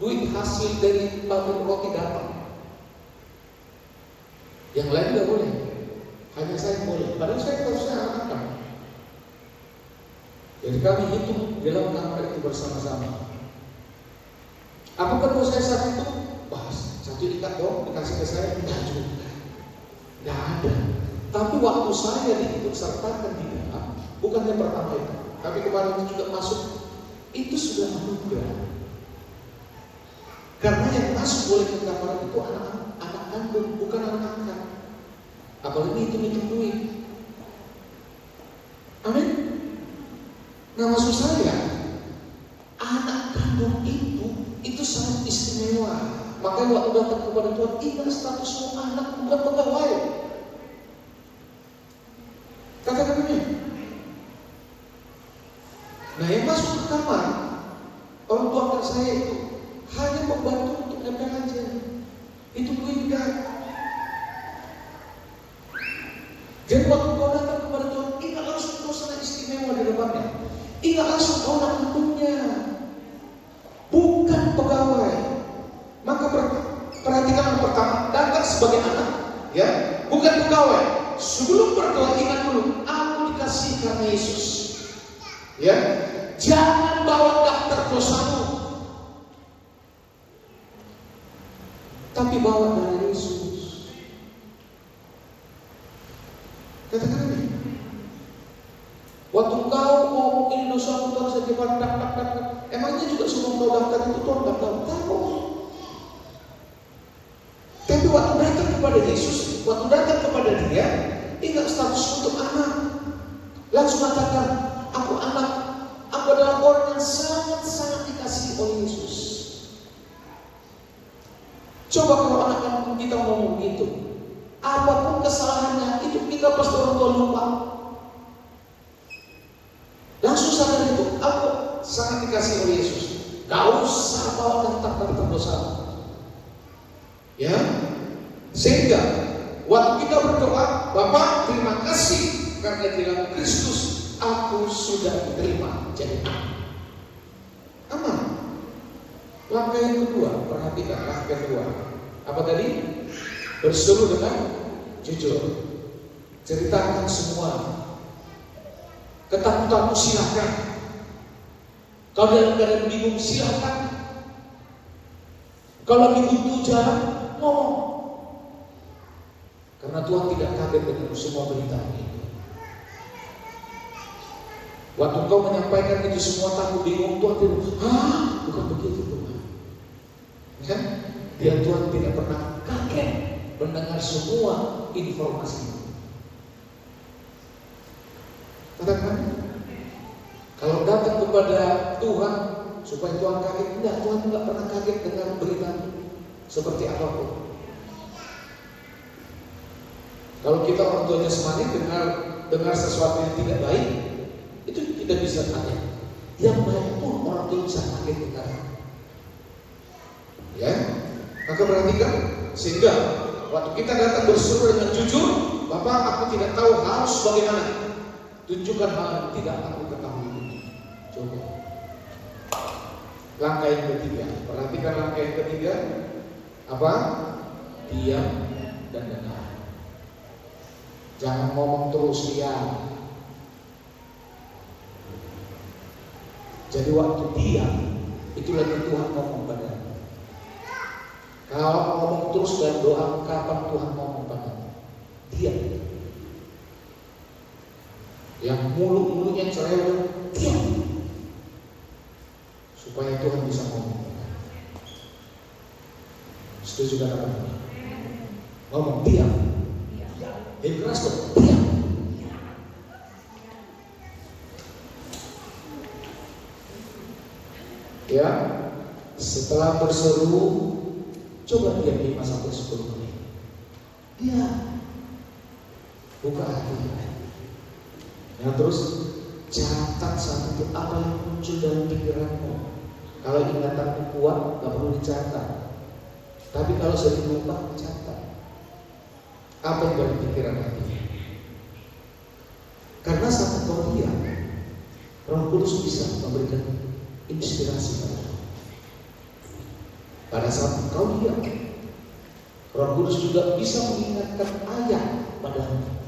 Duit hasil dari pabrik roti datang. Yang lain tidak boleh. Hanya saya boleh. Padahal saya anak-anak. Jadi kami hitung dalam kamar itu bersama-sama. Apakah kalau saya saat itu? Bahas satu ikat dong dikasih ke saya, tidak juga. Tidak ada. Tapi waktu saya diikut sertakan di dalam, bukan yang pertama itu. Tapi kemarin itu juga masuk, itu sudah anugerah. Karena yang masuk boleh ke kamar itu anak kandung, bukan anak angkat. Apalagi itu duit. Amin. Nah, maksud saya, anak kandung itu sangat istimewa. Makanya waktu datang kepada Tuhan, ingat statusmu anak, bukan pegawai. Katakan ini. Nah, yang masuk ke kamar orang tua anak saya itu hanya membantu untuk nempel aja. Itu beda. Jadi waktu kau datang kepada Tuhan, ingat langsung kau sangat istimewa di depannya. Ingat langsung kau anak kandungnya, bukan pegawai. Maka perhatikan yang pertama, datang sebagai anak, ya, bukan pegawai. Sebelum berdoa ingat dulu, aku dikasih karena Yesus. Ya, jangan bawa daftar dosamu, tapi bawa dari Yesus. Katakan ini. Waktu kau mau ini dosamu Tuhan saja daftar, emangnya juga sebelum kau daftar itu Tuhan nggak tahu. Tapi waktu datang kepada Yesus, waktu datang kepada Dia, ingat status untuk anak. Langsung katakan, aku anak, aku adalah orang yang sangat-sangat dikasihi oleh Yesus. Coba kalau anak-anak kita ngomong gitu, apapun kesalahannya, itu kita pasti orang tua lupa. Langsung sadar itu, aku sangat dikasihi oleh Yesus. Gak usah bawa daftar dosa. Ya, sehingga waktu kita berdoa, Bapa terima kasih karena di dalam Kristus aku sudah diterima jadi aman. Langkah yang kedua, perhatikan langkah kedua. Apa tadi? Berseru dengan jujur. Ceritakan semua. Ketakutanmu silakan. Kalau dalam keadaan bingung silakan. Kalau lagi butuh jalan, ngomong. Karena Tuhan tidak kaget dengan semua berita ini. Waktu kau menyampaikan itu semua takut bingung, Tuhan tidak, bukan begitu Tuhan. Kan? Dia Tuhan tidak pernah kaget mendengar semua informasi. Katakan, kalau datang kepada Tuhan supaya Tuhan kaget, enggak, Tuhan tidak pernah kaget dengan berita seperti apapun. Kalau kita orang tua jasmani dengar sesuatu yang tidak baik, itu kita bisa kaget. Yang baik pun orang tua bisa kaget dengar. Ya, maka perhatikan sehingga waktu kita datang berseru dengan jujur, Bapak, aku tidak tahu harus bagaimana. Tunjukkan hal yang tidak aku ketahui. Coba. Langkah yang ketiga, perhatikan langkah yang ketiga. Apa? Diam dan dengar. Jangan ngomong terus, diam. Jadi waktu diam, itu lagi Tuhan ngomong padamu. Kalau ngomong terus dan doa, kapan Tuhan ngomong padamu? Diam. Yang mulut-mulutnya cerewet, diam. Supaya Tuhan bisa ngomong. Setuju kata apa? Ngomong diam. Keras dong, diam. Ya, setelah berseru, coba diam 5-10 menit. Diam. Buka hati. Ya, terus catat satu apa yang muncul dalam pikiranmu. Kalau ingatanmu kuat, gak perlu dicatat. Tapi kalau sering lupa, catat. Apa yang dalam pikiran hati? Karena saat kau diam, Roh Kudus bisa memberikan inspirasi padamu. Pada saat kau diam, Roh Kudus juga bisa mengingatkan ayat padamu.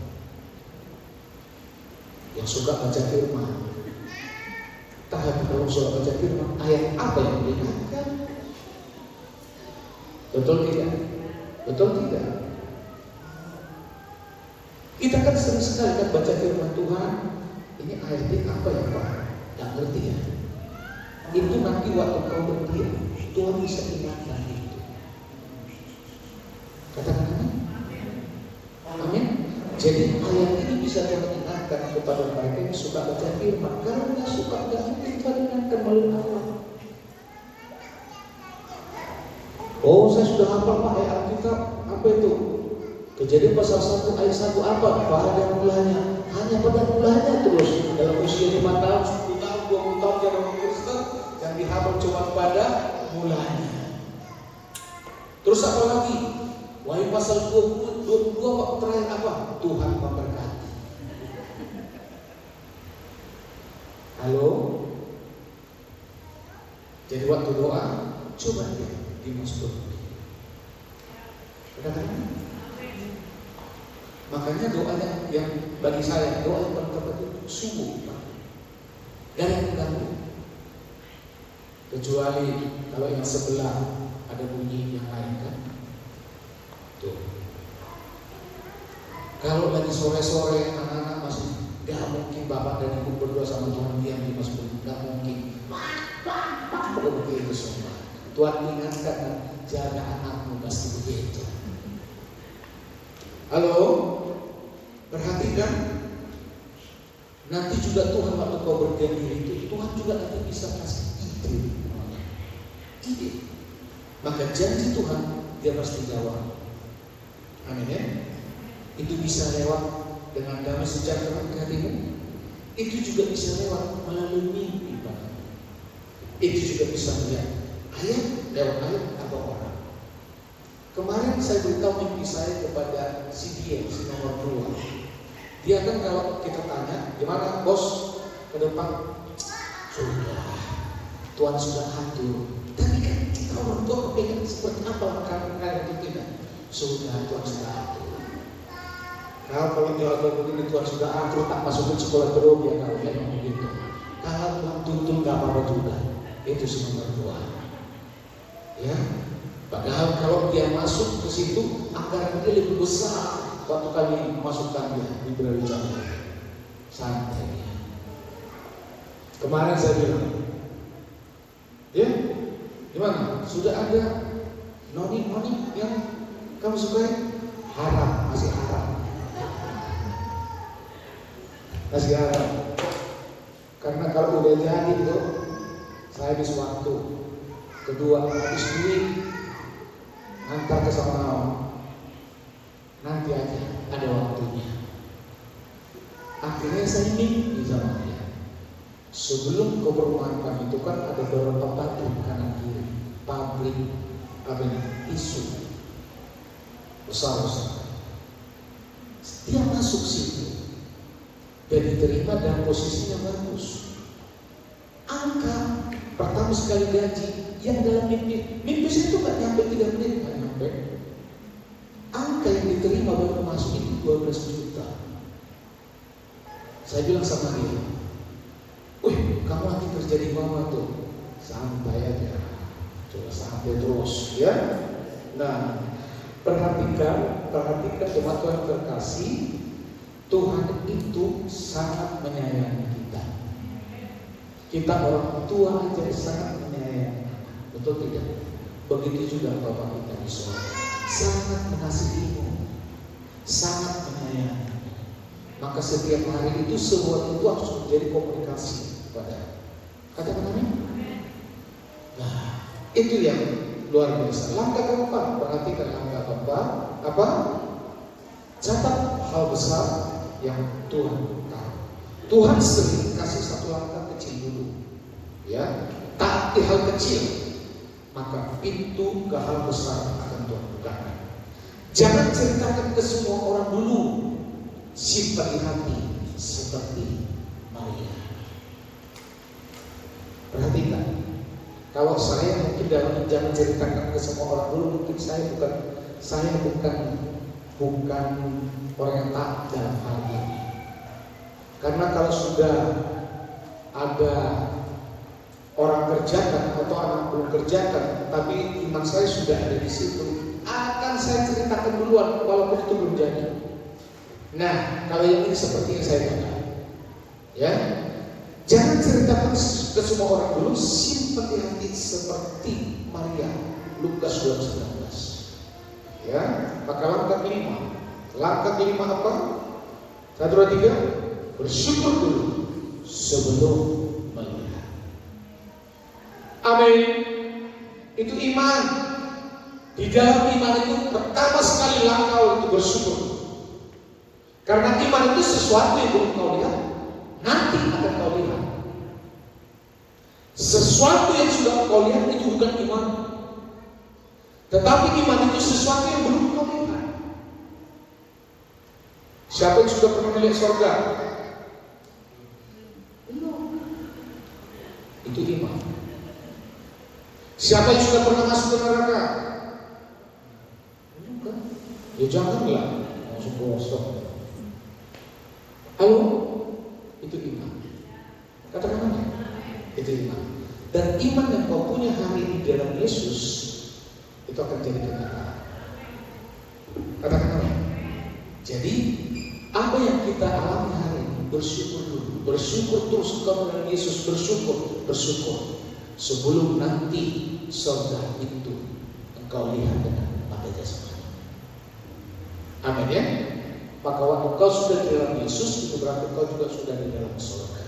Yang suka baca firman, tapi kalau suka baca firman, ayat apa yang diingatkan? Betul tidak? Betul tidak? Kita kan sering sekali kan baca firman Tuhan, ini ayatnya apa ya Pak? Tidak ngerti ya. Itu nanti waktu kau berdiam, Tuhan bisa ingatkan itu. Katakan amin. Amin. Jadi ayat ini bisa Tuhan ingatkan. ingatkan kepada mereka yang suka baca firman. Kalau nggak suka, nggak mungkin Tuhan ingatkan melalui Allah. Oh, saya sudah hafal Pak ayat Alkitab. Apa itu? Kejadian pasal 1 ayat 1 apa? Pada mulanya. Hanya pada mulanya terus. Dalam usia 5 tahun, 10 tahun, 20 tahun dia orang Kristen, yang dihafal cuma pada mulanya. Terus apa lagi? Wahyu pasal 22 terakhir apa? Tuhan memberkati. Halo? Jadi waktu doa, coba dia di masjid. Katakan. Makanya doanya yang bagi saya, doa yang paling tepat itu subuh. Dan yang mengganggu. Kecuali kalau yang sebelah ada bunyi yang lain kan. Tuh. Kalau lagi sore-sore anak-anak masih gak mungkin bapak dan ibu berdua sama Tuhan diam di masjid, gak mungkin. Begitu semua. Tuhan ingatkan, jaga anakmu pasti begitu. Halo, perhatikan. Nanti juga Tuhan waktu kau berdiam diri itu, Tuhan juga nanti bisa kasih ide. Maka janji Tuhan dia pasti jawab. Amin ya. Itu bisa lewat dengan damai sejahtera di hatimu. Itu juga bisa lewat melalui mimpi, Pak. Itu juga bisa melihat ayat lewat ayat atau orang. Kemarin saya beritahu mimpi saya kepada si dia, si nomor 2. Dia kan kalau kita tanya, gimana bos ke depan? Sudah, Tuhan sudah atur. Tapi kan kita orang tua kepengen seperti apa langkah-langkah itu tidak? Sudah, Tuhan sudah atur. Kalau jawab begini, Tuhan sudah atur, tak masukin sekolah teologi ya kalau memang begitu. Kalau Tuhan tuntun gak apa-apa juga. Itu si nomor 2. Ya, padahal kalau dia masuk ke situ, anggaran dia lebih besar. Waktu kami masukkan dia di Brawijaya, santai dia. Kemarin saya bilang, ya, gimana? Sudah ada noni yang kamu sukai? Harap, masih harap. Masih harap. Karena kalau udah jadi itu, saya habis waktu. Kedua, habis duit, antar ke sana. Nanti aja, ada waktunya. Akhirnya saya mimpi sama dia. Sebelum ke perumahan kami itu kan ada beberapa pabrik kanan kiri, pabrik apa ini, isu besar. Dia masuk situ dan diterima dan posisinya bagus. Angka pertama sekali gaji yang dalam mimpi saya itu nggak nyampe 3 menit, nggak nyampe. Angka yang diterima baru masuk itu 12 juta. Saya bilang sama dia, wih, kamu nanti kerja di bawah tuh, santai aja, coba santai terus, ya. Nah, perhatikan jemaat Tuhan terkasih, Tuhan itu sangat menyayangi kita. Kita orang tua aja sangat menyayangi, betul tidak? Begitu juga Bapak kita di surga. Sangat mengasihimu, sangat menyayangi. Maka setiap hari itu semua itu harus menjadi komunikasi kepada. Katakan amin. Nah, itu yang luar biasa. Langkah keempat, perhatikan langkah keempat. Apa? Catat hal besar yang Tuhan tahu. Tuhan sering kasih satu langkah kecil dulu, ya. Taati hal kecil, maka pintu ke hal besar akan Tuhan bukakan. Jangan ceritakan ke semua orang dulu, simpan di hati seperti Maria. Perhatikan, kalau saya mungkin dalam jangan ceritakan ke semua orang dulu, mungkin saya bukan orang yang taat dalam hal ini. Karena kalau sudah ada orang kerjakan atau anak belum kerjakan, tapi iman saya sudah ada di situ, akan saya ceritakan duluan walaupun itu belum jadi. Nah, kalau yang ini seperti yang saya katakan, ya, jangan ceritakan ke semua orang dulu, simpan di hati seperti Maria. Lukas 2:19. Ya, maka langkah kelima apa? 1, 2, 3. bersyukur dulu sebelum melihat. Amin. Itu iman. Di dalam iman itu pertama sekali langkah untuk bersyukur. Karena iman itu sesuatu yang belum kau lihat, nanti akan kau lihat. Sesuatu yang sudah kau lihat itu bukan iman. Tetapi iman itu sesuatu yang belum kau lihat. Siapa yang sudah pernah melihat surga? Belum. Itu iman. Siapa yang sudah pernah masuk ke neraka? Bukan. Ya janganlah langsung kosong. Halo? Itu iman. Katakan apa? Itu iman. Dan iman yang kau punya hari ini dalam Yesus itu akan jadi kenyataan. Katakan apa? Jadi apa yang kita alami hari ini, bersyukur dulu. Bersyukur terus engkau dengan Yesus, bersyukur. Sebelum nanti surga itu engkau lihat dengan mata jasmani. Amin ya. Maka waktu engkau sudah di dalam Yesus, itu berarti engkau juga sudah di dalam surga.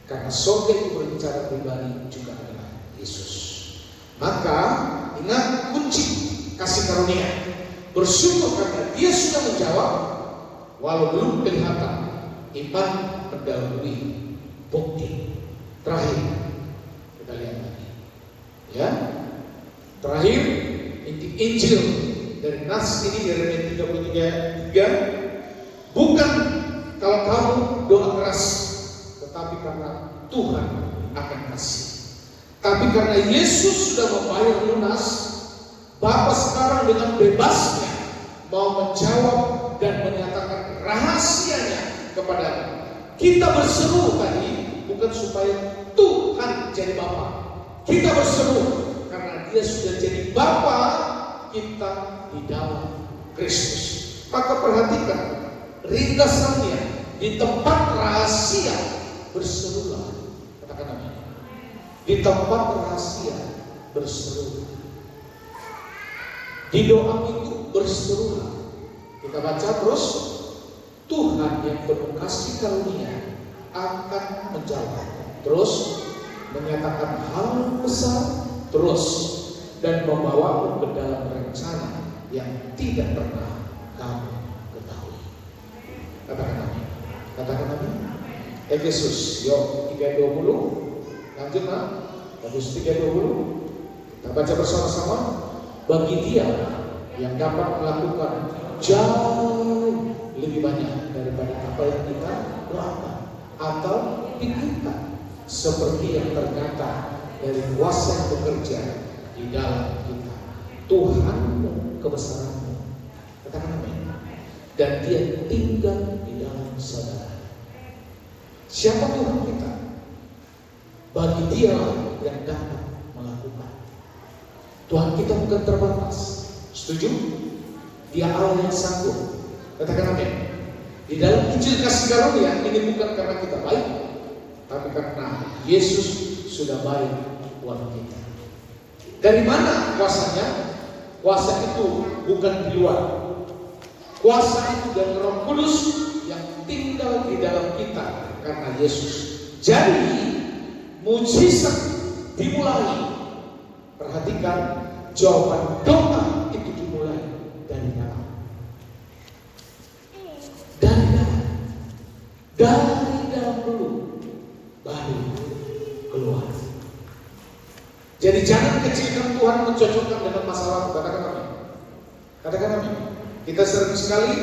Karena surga itu berbicara pribadi juga adalah Yesus. Maka ingat kunci kasih karunia. Bersyukur karena Dia sudah menjawab, walau belum kelihatan. Iman mendahului bukti. Terakhir, kita lihat lagi. Ya, terakhir inti Injil dari nas ini dari 33:3. Bukan kalau kamu doa keras, tetapi karena Tuhan akan kasih. Tapi karena Yesus sudah membayar lunas, Bapa sekarang dengan bebasnya mau menjawab dan menyatakan rahasianya kepada kita. Berseru tadi bukan supaya Tuhan jadi Bapa. Kita berseru karena Dia sudah jadi Bapa kita di dalam Kristus. Maka perhatikan ringkasannya, di tempat rahasia berserulah. Katakan amin. Di tempat rahasia berseru. Di doa itu berserulah. Kita baca terus. Tuhan yang penuh kasih karunia akan menjawab. Terus menyatakan hal besar terus dan membawamu ke dalam rencana yang tidak pernah kamu ketahui. Katakan amin. Katakan amin. Efesus 3:20. Lanjut nak. Efesus 3:20. Kita baca bersama-sama. Bagi Dia yang dapat melakukan jauh lebih banyak daripada apa yang kita doakan atau pikirkan, seperti yang ternyata dari kuasa yang bekerja di dalam kita. Tuhanmu kebesaranmu. Katakan amin. Dan Dia tinggal di dalam saudara. Siapa Tuhan kita? Bagi Dia yang dapat melakukan. Tuhan kita bukan terbatas. Setuju? Dia Allah yang sanggup. Katakan amin. Di dalam Injil kasih karunia ini bukan karena kita baik, tapi karena Yesus sudah baik buat kita. Dari mana kuasanya? Kuasa itu bukan di luar. Kuasa itu dari Roh Kudus yang tinggal di dalam kita karena Yesus. Jadi mujizat dimulai. Perhatikan, jawaban doa itu dimulai dari dalam. Dari dalam dulu, baru keluar. Jadi jangan kecilkan Tuhan mencocokkan dengan masalah. Katakan amin. Katakan amin. Kita sering sekali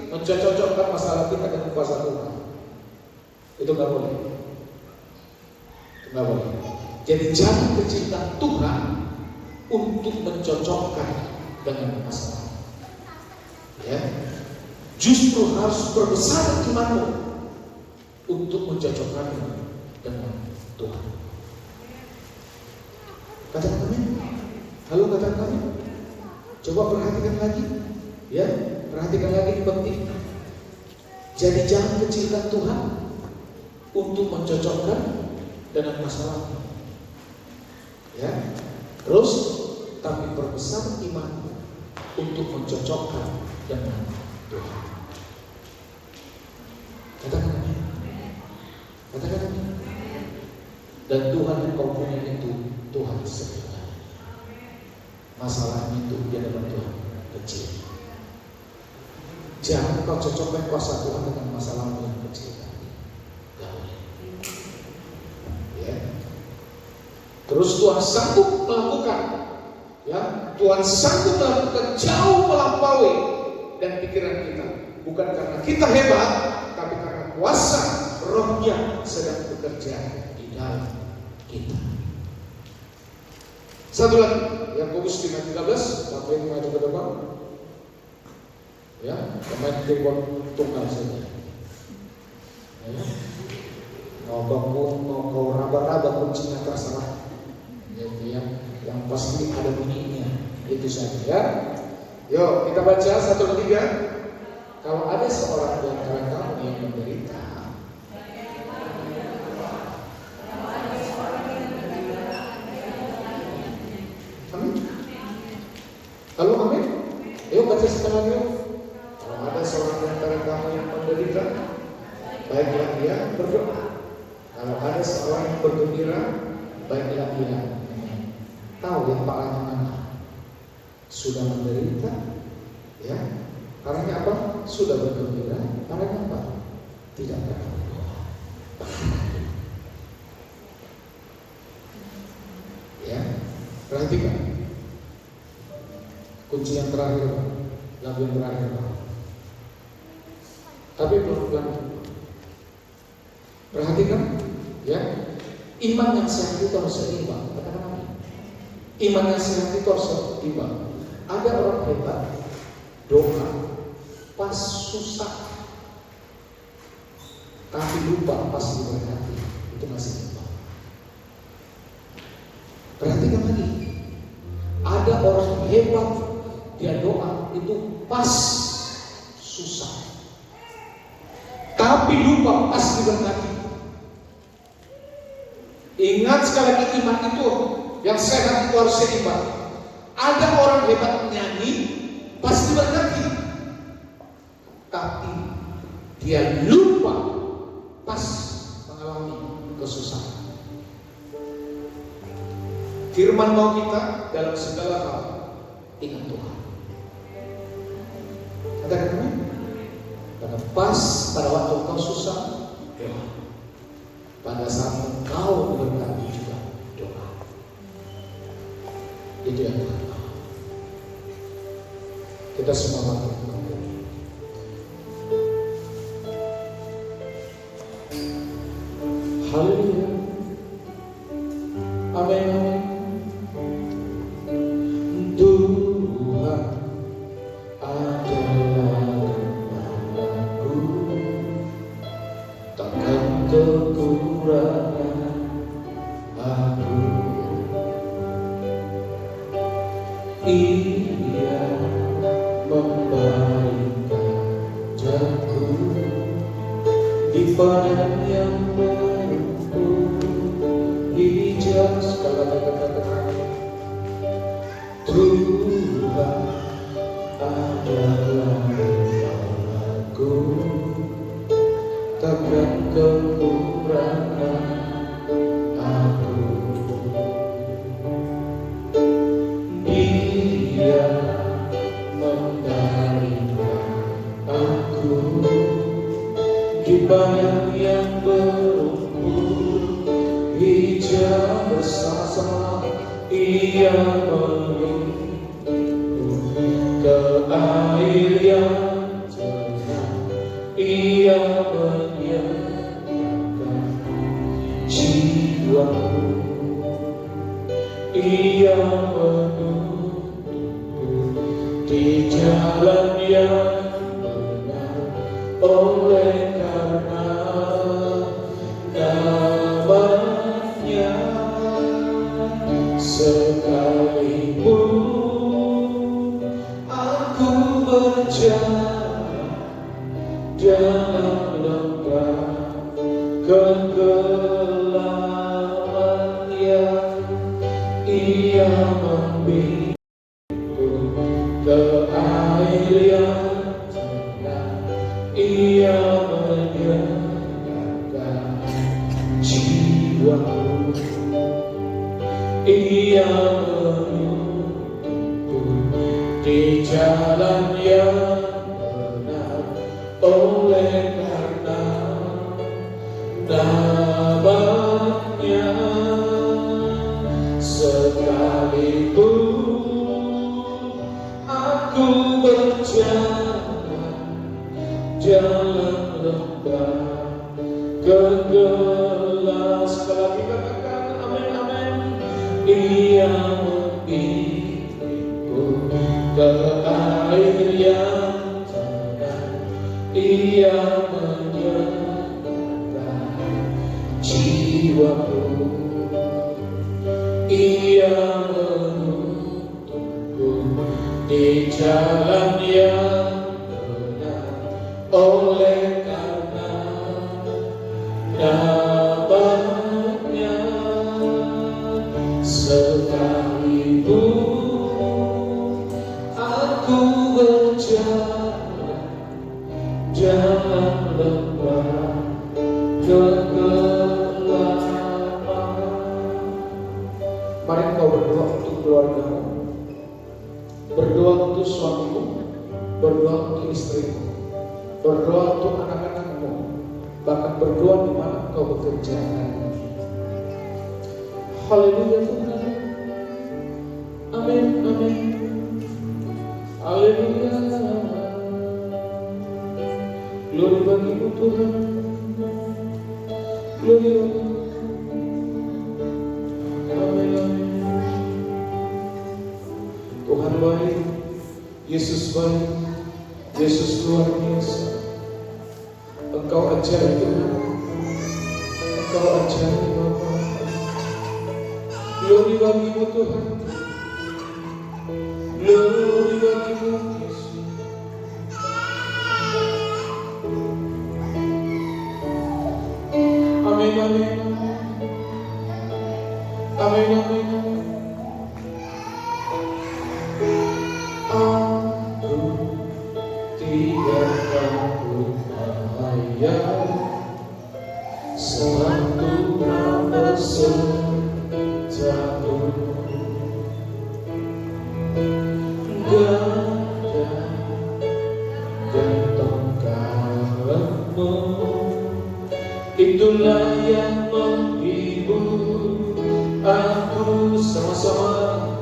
mencocokkan masalah kita dengan kuasa Tuhan. Itu nggak boleh. Nggak boleh. Jadi jangan kecilkan Tuhan untuk mencocokkan dengan masalah. Ya, justru harus berbesar imanmu untuk mencocokkanmu dengan Tuhan. Katakan amin. Halo, katakan amin. Coba perhatikan lagi. Ya, perhatikan lagi ini penting. Jadi jangan kecilkan Tuhan untuk mencocokkan dengan masalahmu. Ya, terus tapi perbesar imanmu untuk mencocokkan dengan Tuhan. Katakan amin. Dan Tuhan yang kau punya itu Tuhan sebenarnya. Masalahnya itu di hadapan Tuhan kecil. Jangan kau cocokkan kuasa Tuhan dengan masalahmu yang kecil tadi. Gak boleh. Ya. Terus Tuhan sanggup melakukan, ya, Tuhan sanggup melakukan jauh melampaui dan pikiran kita. Bukan karena kita hebat, tapi karena kuasa Rohnya sedang bekerja di dalam kita. Satu lagi, Yakobus 5:13, sampai maju ke depan. Ya, pemain keyboard tunggal saja. Ya. Mau kau raba-raba kuncinya terserah. Jadi yang pasti ada bunyinya. Itu saja ya. Yuk kita baca 1-3. Kalau ada seorang di antara kamu yang menderita, amin. Halo, amin. Yuk baca sekali lagi. Kalau ada seorang di antara kamu yang menderita, baiklah dia berdoa. Kalau ada seorang yang bergembira, baiklah dia. Tahu yang parahnya mana? Sudah menderita, ya. Karena apa? Sudah bergembira. Karena apa? Tidak pernah berdoa. Ya, perhatikan. Kunci yang terakhir, lagu yang terakhir. Tapi pelan-pelan. Perhatikan, ya. Iman yang sehat itu harus seimbang. Katakan amin. Iman yang sehat itu harus seimbang. Ada orang hebat doa pas susah, tapi lupa pas diberkati. Itu masih imbang. Perhatikan lagi. Ada orang hebat, dia doa itu pas susah, tapi lupa pas diberkati. Ingat sekali lagi, iman itu yang sehat itu harus seimbang. Ada orang hebat menyanyi pas diberkati, tapi dia lupa pas mengalami kesusahan. Firman mau kita dalam segala hal ingat Tuhan. Katakan amin. Karena pas pada waktu engkau susah, doa. Pada saat engkau diberkati juga doa. Itu yang Tuhan mau. Kita semua bangkit. Haleluya. Amin, amin. Tuhan adalah gembalaku, takkan kekurangan aku. Ia memberikan jago di padang yang berumput hijau. Sekali kata-kata Tuhan adalah gembalaku, takkan kekurangan aku. Dia memberikan aku di padang yang berumput hijau. Bersama-sama ia menuntun ke air yang tenang. Ia menyediakan jiwaku. Ia menuntun di jalan yang benar. Oleh karena namanya, sekalipun aku berjalan dalam lembah kegelapan yang, ia membimbingku ke air yang tenang. Ia menyediakan jiwaku. Ia menuntutku di jalan yang benar, oleh karena namanya. Sekalipun aku berjalan jalan lembah kegelapan, sekali lagi katakan amin, amin. Ia membimbingku ke air yang tenang, ia menyelamatkan jiwaku. Ia menuntunku di jalan yang benar, oleh karena namanya. Sekalipun aku berjalan jalan lembah kegelapan. Mari kau berdoa untuk keluargamu, berdoa untuk suamimu, berdoa untuk istrimu, berdoa untuk anak-anakmu, bahkan berdoa di mana kau bekerja. Haleluya Tuhan. Amin, amin. Haleluya. Glory bagimu Tuhan. Glory bagimu. Amin, amin. Tuhan baik, Yesus baik, Yesus luar biasa. Engkau ajaib Tuhan, Engkau ajaib Bapa. Glory bagimu Tuhan, glory bagimu Yesus. Amin, amin, amin, amin. Aku tidak takut bahaya, satu besertaku. Gada gentong kamu, itulah yang menghibur aku. Sama-sama.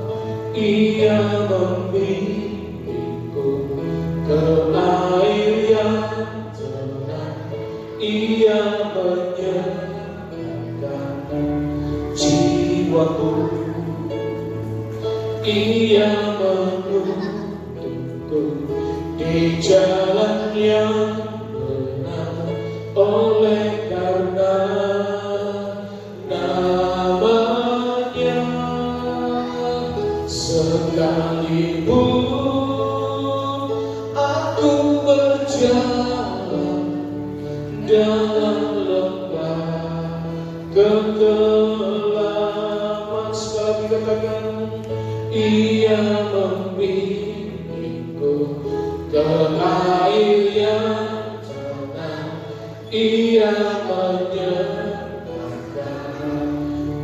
Ia membimbingku ke air yang tenang, ia menyenangkan jiwaku. Ia menuntunku di jalan yang benar, oleh karena namanya. Sekalipun aku berjalan dalam lembah kegelapan, sekali katakan, ia membimbingku ke air yang tenang, ia menyenangkan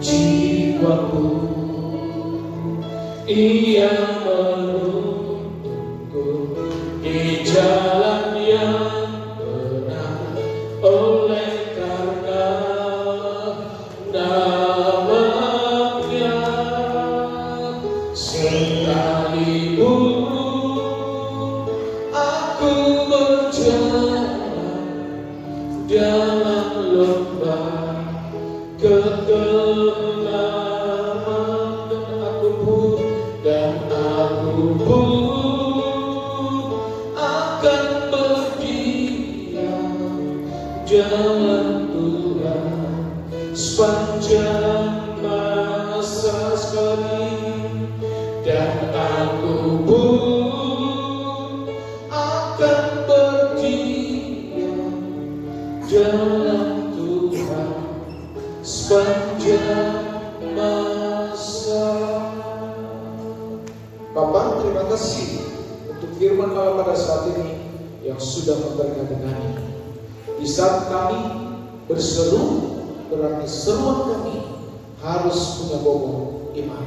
jiwaku. Ia menuntunku di jalan yang benar, oleh karena namanya. Sekalipun aku berjalan dalam lembah kegelapan, dan aku pun akan berdiam jalan Tuhan sepanjang masa sekali, dan aku pun akan berdiam jalan Tuhan sepanjang masa. Bapak, terima kasih untuk firman Allah pada saat ini yang sudah memberikan dengannya. Di saat kami berseru, berarti seruan kami harus punya bobot iman.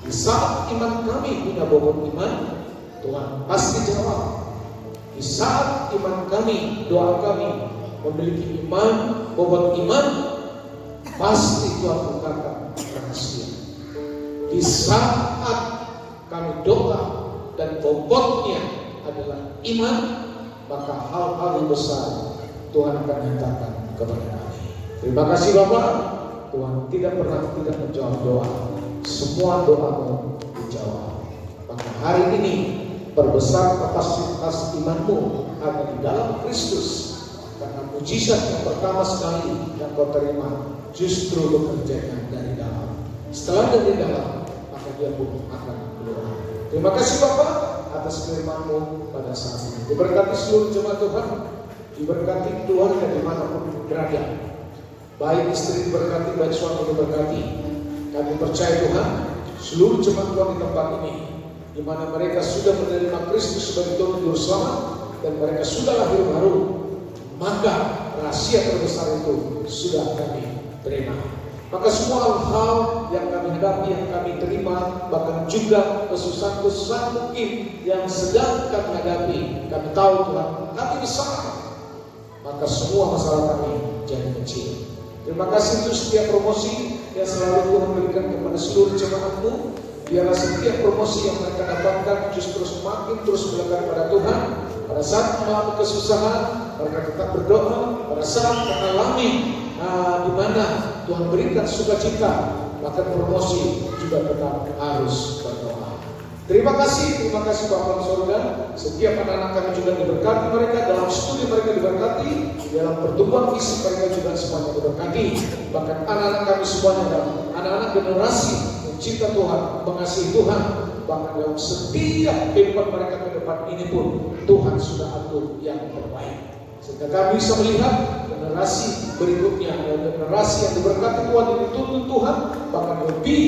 Di saat iman kami punya bobot iman, Tuhan pasti jawab. Di saat iman kami, doa kami memiliki iman, bobot iman, pasti Tuhan bukakan rahasia. Di saat kami doa dan bobotnya adalah iman, maka hal-hal yang besar Tuhan akan nyatakan kepada kami. Terima kasih Bapak. Tuhan tidak pernah tidak menjawab doa. Semua doamu dijawab. Maka hari ini perbesar kapasitas imanmu hanya di dalam Kristus. Karena mujizat yang pertama sekali yang kau terima justru bekerjanya dari dalam. Setelah dari dalam, maka dia pun akan keluar. Terima kasih Bapak atas firman-Mu pada saat ini. Diberkati seluruh jemaat Tuhan, diberkati keluarga dimanapun berada. Baik istri diberkati, baik suami diberkati. Kami percaya Tuhan, seluruh jemaat Tuhan di tempat ini, di mana mereka sudah menerima Kristus sebagai Tuhan Juru Selamat dan mereka sudah lahir baru, maka rahasia terbesar itu sudah kami terima. Maka semua hal yang kami hadapi, yang kami terima, bahkan juga kesusahan-kesusahan mungkin yang sedang kami hadapi, kami tahu Tuhan, kami besar, maka semua masalah kami jadi kecil. Terima kasih untuk setiap promosi yang selalu Tuhan berikan kepada seluruh jemaat-Mu. Biarlah setiap promosi yang mereka dapatkan justru semakin terus melekat pada Tuhan. Pada saat mengalami kesusahan, mereka tetap berdoa. Pada saat mengalami di mana Tuhan berikan sukacita, maka promosi juga tetap harus berdoa. Terima kasih Bapak Surga. Setiap anak-anak kami juga diberkati, mereka dalam studi mereka diberkati, dalam pertumbuhan fisik mereka juga semuanya diberkati. Bahkan anak-anak kami semuanya adalah anak-anak generasi cinta Tuhan, mengasihi Tuhan. Bahkan dalam setiap kehidupan mereka ke depan ini pun Tuhan sudah atur yang terbaik. Sehingga kami bisa melihat generasi berikutnya, generasi yang diberkati Tuhan, yang dituntun Tuhan, bahkan lebih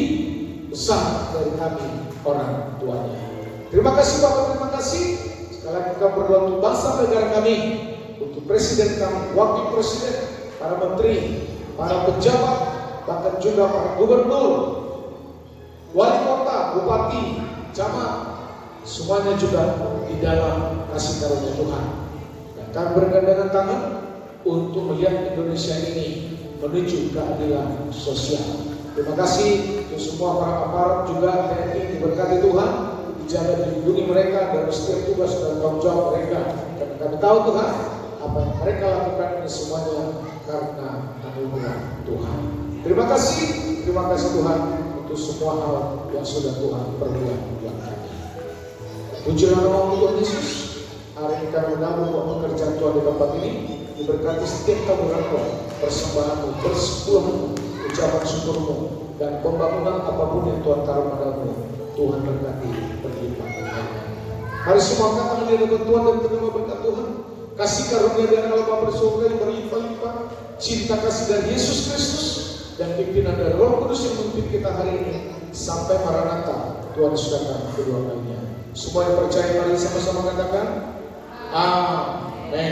besar dari kami orang tuanya. Terima kasih Bapak, terima kasih. Sekali lagi kami berdoa untuk bangsa negara kami, untuk presiden kami, wakil presiden, para menteri, para pejabat, bahkan juga para gubernur, wali kota, bupati, camat, semuanya juga di dalam kasih karunia Tuhan. Dan kami bergandengan tangan untuk melihat Indonesia ini menuju keadilan sosial. Terima kasih untuk semua para aparat juga TNI, diberkati Tuhan, dijaga, dilindungi mereka dalam setiap tugas dan tanggung jawab mereka. Karena kami tahu Tuhan, apa yang mereka lakukan ini semuanya karena anugerah Tuhan. Terima kasih Tuhan untuk semua hal yang sudah Tuhan perbuat buat kami. Pujilah nama Tuhan Yesus. Hari ini kami menambah pekerjaan Tuhan di tempat ini. Diberkati setiap taburan Tuhan, persembahanmu, persepuluhanmu, ucapan syukurmu, dan pembangunan apapun yang Tuhan taruh padamu. Tuhan berkati berlipat-lipat. Hari semua kata di hadapan Tuhan dan terima berkat Tuhan. Kasih karunia dari Allah Bapa di surga yang berlipat-lipat, cinta kasih dari Yesus Kristus, dan pimpinan dari Roh Kudus yang memimpin kita hari ini sampai Maranatha Tuhan Yesus datang kedua kalinya. Semua yang percaya mari sama-sama katakan Amin.